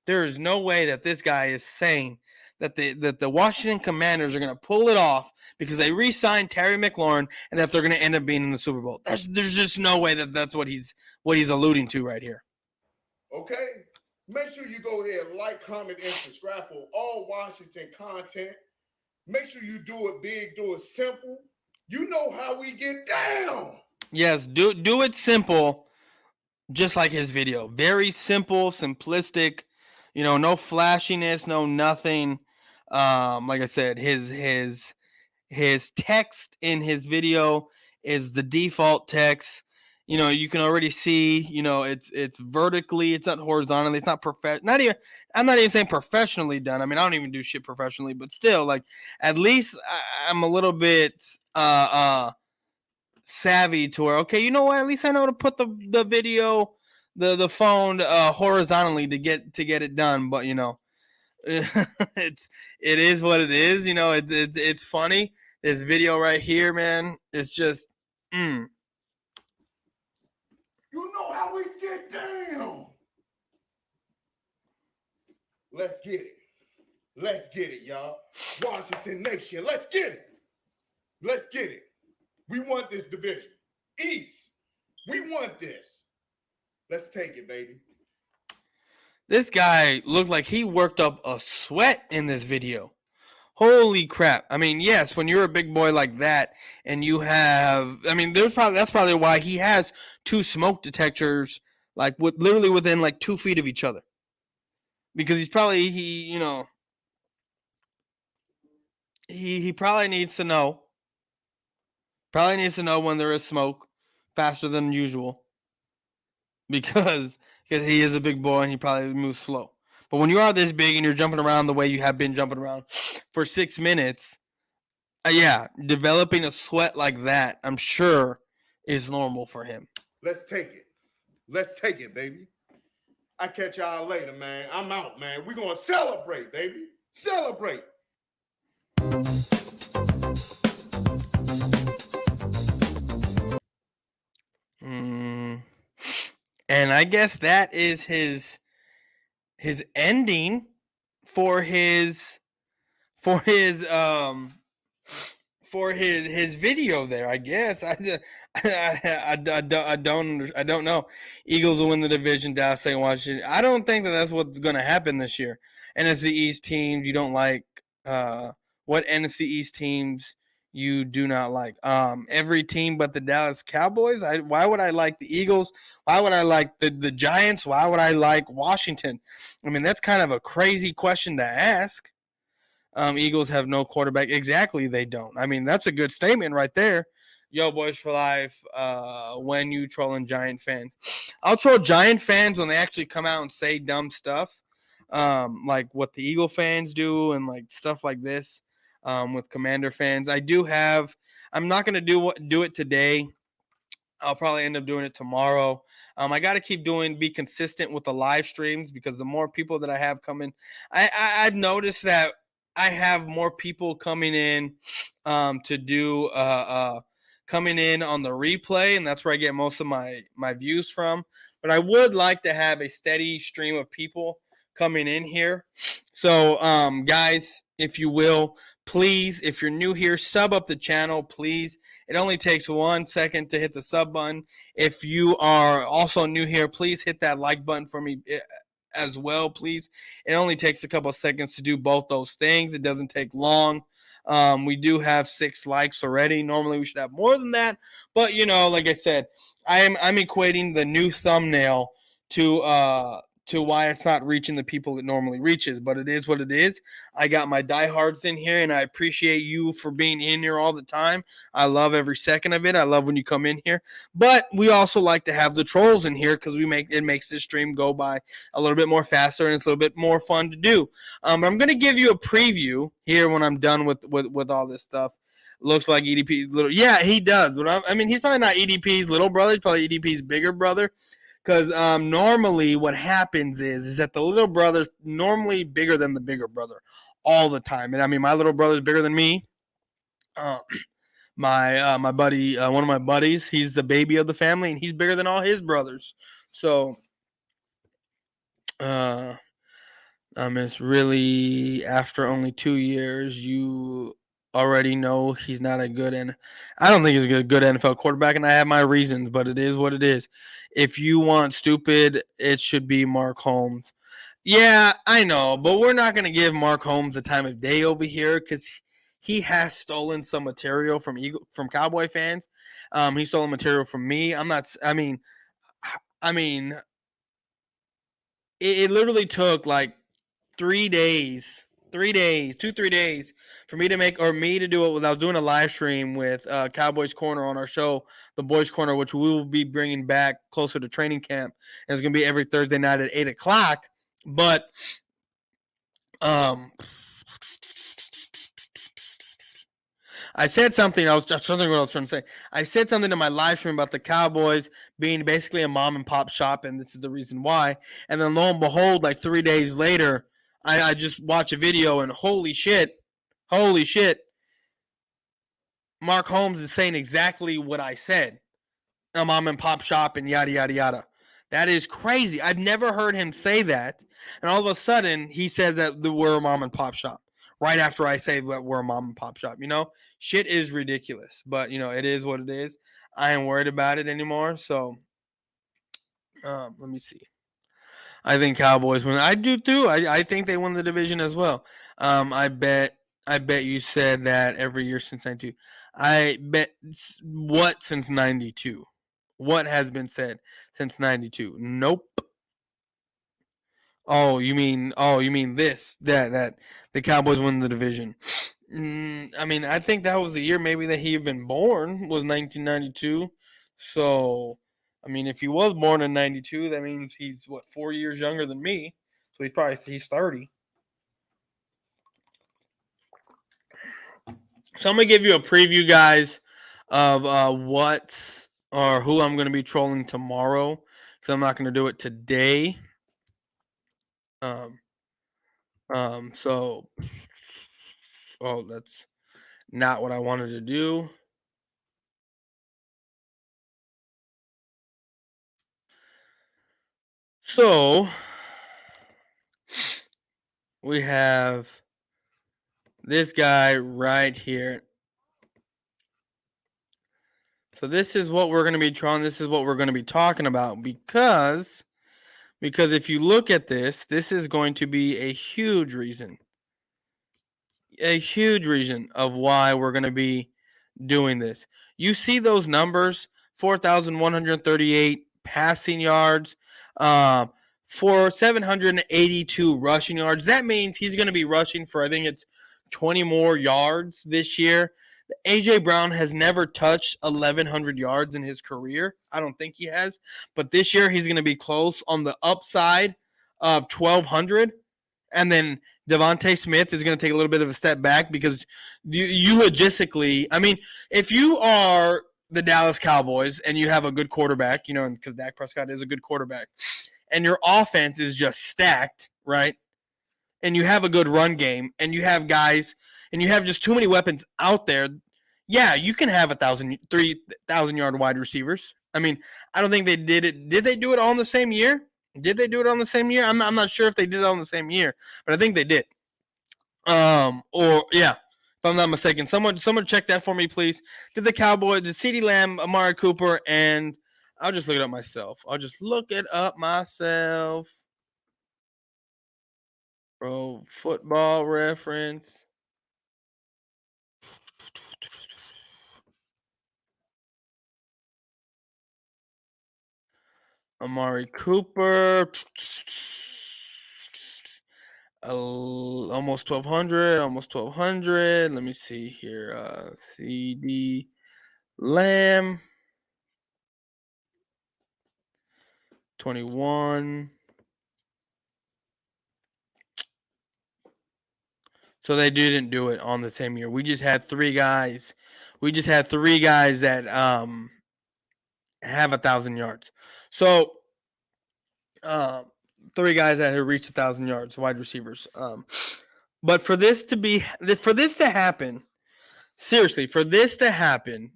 There is no way that this guy is saying that the Washington Commanders are gonna pull it off because they re-signed Terry McLaurin and that they're gonna end up being in the Super Bowl. There's just no way that that's what he's alluding to right here. Okay? Make sure you go ahead, like, comment, and subscribe for all Washington content. Make sure you do it big, do it simple. You know how we get down. Yes, do it simple, just like his video. Very simple, simplistic. No flashiness, no nothing. Like I said, his text in his video is the default text. You can already see, it's vertically, it's not horizontally, it's not I'm not even saying professionally done. I mean, I don't even do shit professionally, but still, like, at least I'm a little bit savvy to where, okay, you know what? At least I know to put the video, the phone horizontally to get it done. But it is what it is. It's funny. This video right here, man, it's just. You know how we get down. Let's get it. Let's get it, y'all. Washington Nation, let's get it. Let's get it. We want this division. East, we want this. Let's take it, baby. This guy looked like he worked up a sweat in this video. Holy crap. I mean, yes, when you're a big boy like that and you have, I mean, that's probably why he has 2 smoke detectors, like literally within like 2 feet of each other. Because he probably needs to know. Probably needs to know when there is smoke faster than usual. Because he is a big boy and he probably moves slow. But when you are this big and you're jumping around the way you have been jumping around for 6 minutes, developing a sweat like that, I'm sure, is normal for him. Let's take it. Let's take it, baby. I catch y'all later, man. I'm out, man. We're going to celebrate, baby. Celebrate. And I guess that is his ending for his video there. I guess I don't know. Eagles will win the division. Dallas St. Washington. I don't think that's what's going to happen this year. NFC East teams you don't like. What NFC East teams you do not like? Every team but the Dallas Cowboys. Why would I like the Eagles? Why would I like the Giants? Why would I like Washington? I mean, that's kind of a crazy question to ask. Eagles have no quarterback. Exactly, they don't. I mean, that's a good statement right there. Yo, Boyz4Life, when you trolling Giant fans. I'll troll Giant fans when they actually come out and say dumb stuff, like what the Eagle fans do and like stuff like this. With Commander fans, I'm not going to do it today. I'll probably end up doing it tomorrow. I got to be consistent with the live streams because the more people that I have coming, I've noticed that I have more people coming in to do coming in on the replay, and that's where I get most of my views from. But I would like to have a steady stream of people coming in here. So, guys, if you will, please, if you're new here, sub up the channel, please. It only takes 1 second to hit the sub button. If you are also new here, please hit that like button for me as well, please. It only takes a couple of seconds to do both those things. It doesn't take long. We do have 6 likes already. Normally we should have more than that. But, like I said, I'm equating the new thumbnail to why it's not reaching the people it normally reaches, but it is what it is. I got my diehards in here, and I appreciate you for being in here all the time. I love every second of it. I love when you come in here, but we also like to have the trolls in here because it makes this stream go by a little bit more faster, and it's a little bit more fun to do. But I'm going to give you a preview here when I'm done with all this stuff. looks like EDP's little. Yeah, he does. But I mean, he's probably not EDP's little brother. He's probably EDP's bigger brother. Because normally what happens is that the little brother's normally bigger than the bigger brother all the time. And I mean, my little brother's bigger than me. My buddy, one of my buddies, he's the baby of the family, and he's bigger than all his brothers. So, it's really after only 2 years, you already know he's not a good, and I don't think he's a good NFL quarterback, and I have my reasons, but it is what it is. If you want stupid, it should be Mark Holmes. Yeah, I know, but we're not going to give Mark Holmes the time of day over here because he has stolen some material from Cowboy fans. He stole material from me. I'm not. I mean, it literally took like 3 days, 3 days, 3 days for me to do it when I was doing a live stream with Cowboys Corner on our show, The Boys Corner, which we will be bringing back closer to training camp. And it's going to be every Thursday night at 8 o'clock. But I said something. I was trying to say. I said something in my live stream about the Cowboys being basically a mom and pop shop, and this is the reason why. And then lo and behold, like 3 days later, I just watch a video, and holy shit, Mark Holmes is saying exactly what I said. A mom and pop shop and yada yada yada. That is crazy. I've never heard him say that, and all of a sudden he says that we're a mom and pop shop. Right after I say that we're a mom and pop shop, shit is ridiculous. But it is what it is. I ain't worried about it anymore. So, let me see. I think Cowboys win. I do too. I think they win the division as well. I bet you said that every year since '92. I bet what since '92. What has been said since '92? Nope. Oh, you mean this that the Cowboys win the division? I mean, I think that was the year maybe that he had been born was 1992. So, I mean, if he was born in '92, that means he's 4 years younger than me. So he's 30. So I'm gonna give you a preview, guys, of what or who I'm gonna be trolling tomorrow because I'm not gonna do it today. Um, so, that's not what I wanted to do. So, we have this guy right here. So this is what we're going to be trying. This is what we're going to be talking about because if you look at this is going to be a huge reason of why we're going to be doing this. You see those numbers: 4,138 passing yards, for 782 rushing yards. That means he's going to be rushing for, I think it's 20 more yards this year. AJ Brown has never touched 1,100 yards in his career. I don't think he has. But this year he's going to be close on the upside of 1,200. And then Devontae Smith is going to take a little bit of a step back because you logistically, I mean, if you are the Dallas Cowboys and you have a good quarterback, because Dak Prescott is a good quarterback, and your offense is just stacked, right? And you have a good run game, and you have guys, and you have just too many weapons out there. Yeah, you can have 3,000 yard wide receivers. I mean, I don't think they did it. Did they do it all in the same year? I'm not sure if they did it all in the same year, but I think they did. Or yeah, if I'm not mistaken, someone check that for me, please. Did the Cowboys, did CeeDee Lamb, Amari Cooper, and I'll just look it up myself. Pro Football Reference. Amari Cooper. Almost 1,200. Let me see here. CeeDee Lamb. 21. So they didn't do it on the same year. We just had 3 guys. We just had 3 guys that have 1,000 yards. So 3 guys that have reached 1,000 yards, wide receivers. But for this to happen, seriously, for this to happen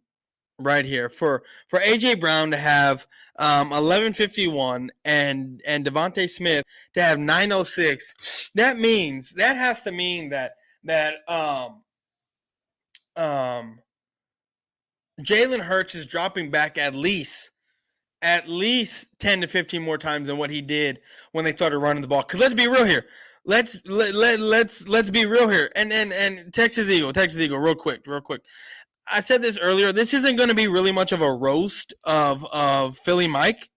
right here, for AJ Brown to have 1151 and Devontae Smith to have 906, that has to mean that Jalen Hurts is dropping back at least 10 to 15 more times than what he did when they started running the ball. Because let's be real here. Let's be real here. And Texas Eagle, real quick. I said this earlier. This isn't going to be really much of a roast of Philly Mike.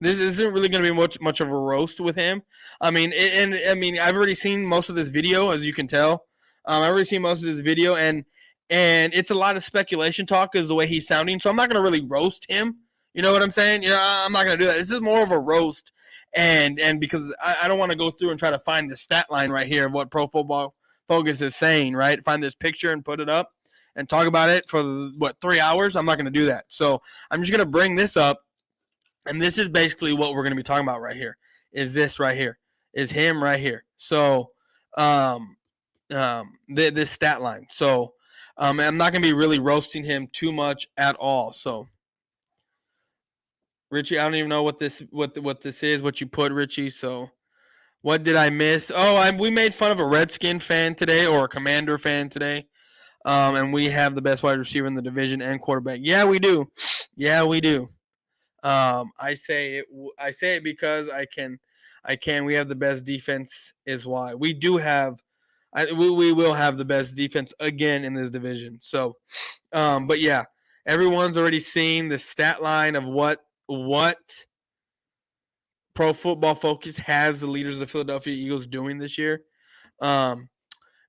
This isn't really going to be much of a roast with him. I mean, I've already seen most of this video, as you can tell. I've already seen most of this video, and it's a lot of speculation talk is the way he's sounding. So I'm not going to really roast him. You know what I'm saying? I'm not going to do that. This is more of a roast, and because I don't want to go through and try to find the stat line right here of what Pro Football Focus is saying, right? Find this picture and put it up and talk about it for, 3 hours? I'm not going to do that. So I'm just going to bring this up, and this is basically what we're going to be talking about right here, is this right here, is him right here. So this stat line. So I'm not going to be really roasting him too much at all. So Richie, I don't even know what this is, what you put, Richie. So what did I miss? Oh, we made fun of a Redskin fan today, or a Commander fan today. And we have the best wide receiver in the division and quarterback. Yeah, we do. I say it because I can. We have the best defense is why. We do have we will have the best defense again in this division. So but yeah, everyone's already seen the stat line of what Pro Football Focus has the leaders of the Philadelphia Eagles doing this year.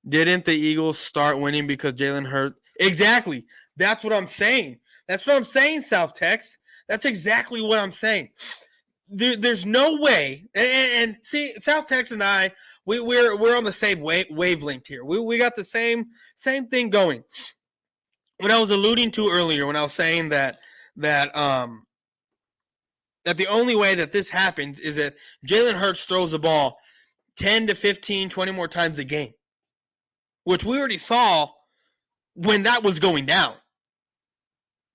Didn't the Eagles start winning because Jalen Hurts? Exactly. That's what I'm saying. South Tex. That's exactly what I'm saying. There's no way. And see, South Tex and I, we're on the same wavelength here. We got the same thing going. What I was alluding to earlier when I was saying that the only way that this happens is that Jalen Hurts throws the ball 10 to 15, 20 more times a game, which we already saw when that was going down.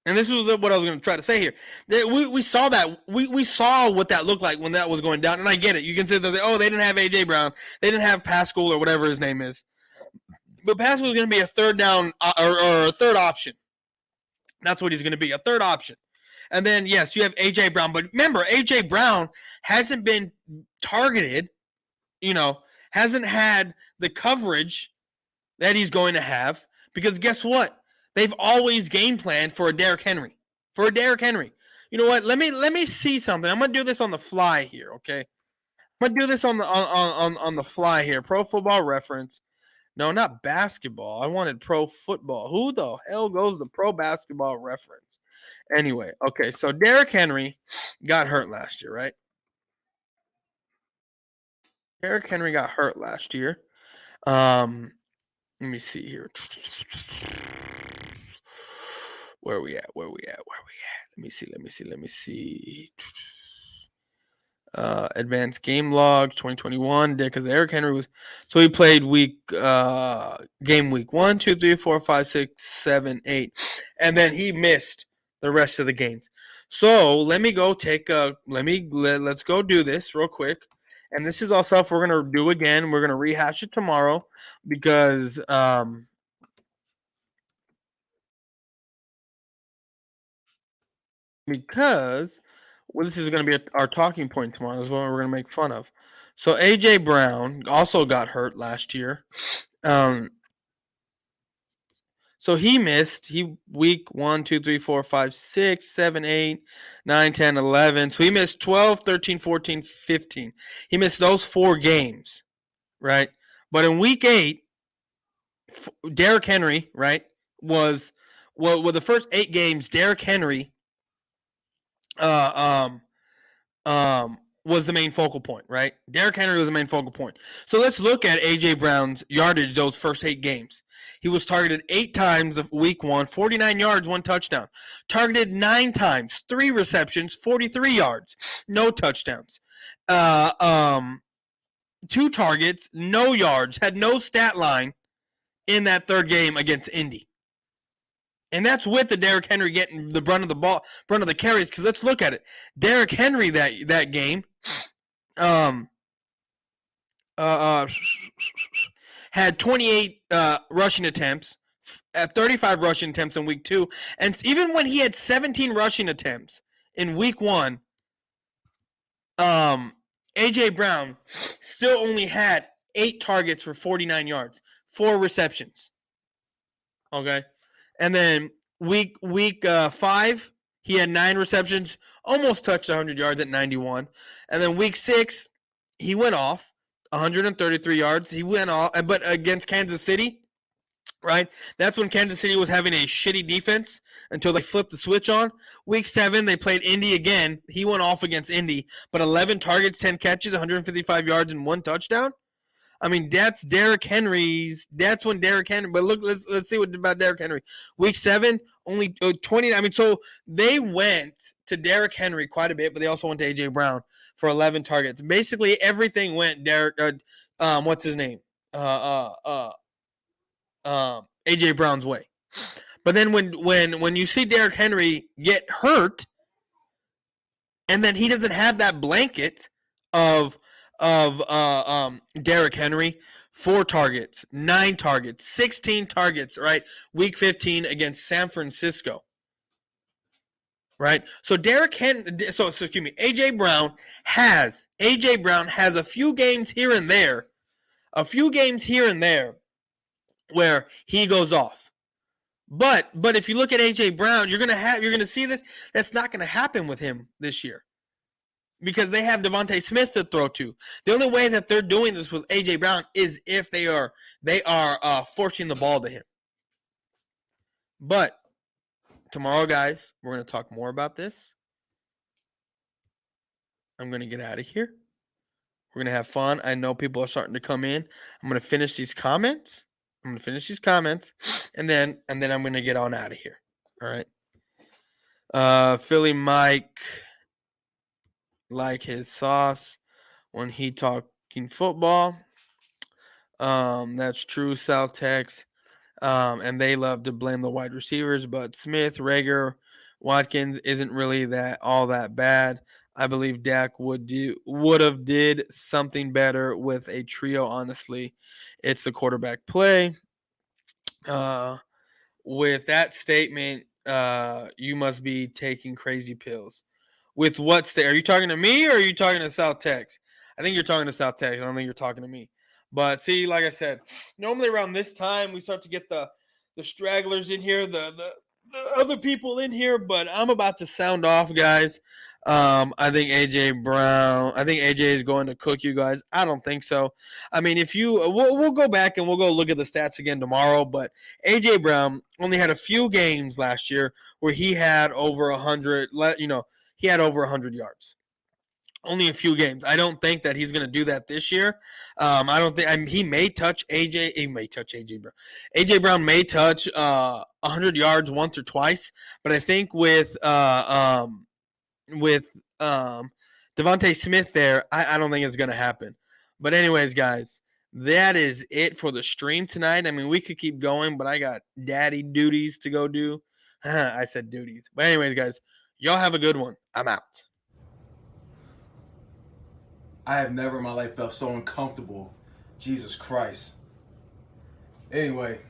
And this is what I was going to try to say here. We saw that. We saw what that looked like when that was going down. And I get it. You can say that, they didn't have A.J. Brown. They didn't have Pascal or whatever his name is. But Pascal is going to be a third down or a third option. That's what he's going to be, a third option. And then, yes, you have A.J. Brown. But remember, A.J. Brown hasn't been targeted, hasn't had the coverage that he's going to have. Because guess what? They've always game planned for a Derrick Henry. You know what? Let me see something. I'm going to do this on the fly here, okay? I'm going to do this on the fly here. Pro Football Reference. No, not basketball. I wanted pro football. Who the hell goes to Pro Basketball Reference? Anyway, okay, so Derrick Henry got hurt last year, right? Derrick Henry got hurt last year. Let me see here. Where are we at? Let me see. Advanced game log 2021. Because Derrick Henry he played game week 1, 2, 3, 4, 5, 6, 7, 8, and then he missed the rest of the games. So let me go let's go do this real quick. And this is all stuff we're gonna do again. We're gonna rehash it tomorrow because this is going to be our talking point tomorrow. This is what we're going to make fun of. So A.J. Brown also got hurt last year. So he missed week 1, 2, 3, 4, 5, 6, 7, 8, 9, 10, 11. So he missed 12, 13, 14, 15. He missed those 4 games, right? But in week 8, Derrick Henry, right, was the first 8 games, Derrick Henry was the main focal point, right? Derrick Henry was the main focal point. So let's look at A.J. Brown's yardage those first 8 games. He was targeted 8 times of week 1, 49 yards, 1 touchdown. Targeted 9 times, 3 receptions, 43 yards, no touchdowns. 2 targets, no yards, had no stat line in that third game against Indy. And that's with the Derrick Henry getting the brunt of the ball, brunt of the carries. Because let's look at it. Derrick Henry that game, had 28 rushing attempts, 35 rushing attempts in week 2, and even when he had 17 rushing attempts in week 1, A.J. Brown still only had 8 targets for 49 yards, 4 receptions. Okay. And then week 5, he had 9 receptions, almost touched 100 yards at 91. And then week 6, he went off 133 yards. He went off, but against Kansas City, right? That's when Kansas City was having a shitty defense until they flipped the switch on. Week 7, they played Indy again. He went off against Indy, but 11 targets, 10 catches, 155 yards, and 1 touchdown. I mean, that's Derrick Henry's. That's when Derrick Henry. But look, let's see what about Derrick Henry. Week 7, only 20. I mean, so they went to Derrick Henry quite a bit, but they also went to A.J. Brown for 11 targets. Basically, everything went Derrick. What's his name? A.J. Brown's way. But then when you see Derrick Henry get hurt, and then he doesn't have that blanket of Derrick Henry, 4 targets, 9 targets, 16 targets, right? Week 15 against San Francisco. Right? So excuse me, A.J. Brown has a few games here and there where he goes off. But if you look at A.J. Brown, you're gonna see this. That's not gonna happen with him this year, because they have Devontae Smith to throw to. The only way that they're doing this with A.J. Brown is if they are forcing the ball to him. But tomorrow, guys, we're going to talk more about this. I'm going to get out of here. We're going to have fun. I know people are starting to come in. I'm going to finish these comments. And then I'm going to get on out of here. All right. Philly Mike, like his sauce when he talking football. That's true, South Tex. And they love to blame the wide receivers, but Smith, Rager, Watkins isn't really all that bad. I believe Dak would have did something better with a trio. Honestly, it's the quarterback play. With that statement, you must be taking crazy pills. With what state? Are you talking to me or are you talking to South Tex? I think you're talking to South Tex. I don't think you're talking to me. But see, like I said, normally around this time we start to get the stragglers in here, the other people in here. But I'm about to sound off, guys. I think AJ is going to cook you guys. I don't think so. I mean, we'll go back and we'll go look at the stats again tomorrow. But AJ Brown only had a few games last year where he had over 100. He had over 100 yards. Only a few games. I don't think that he's going to do that this year. I don't think he may touch AJ. He may touch AJ Brown. AJ Brown may touch 100 yards once or twice, but I think with Devontae Smith there, I don't think it's going to happen. But anyways, guys, that is it for the stream tonight. I mean, we could keep going, but I got daddy duties to go do. I said duties. But anyways, guys, y'all have a good one. I'm out. I have never in my life felt so uncomfortable. Jesus Christ. Anyway.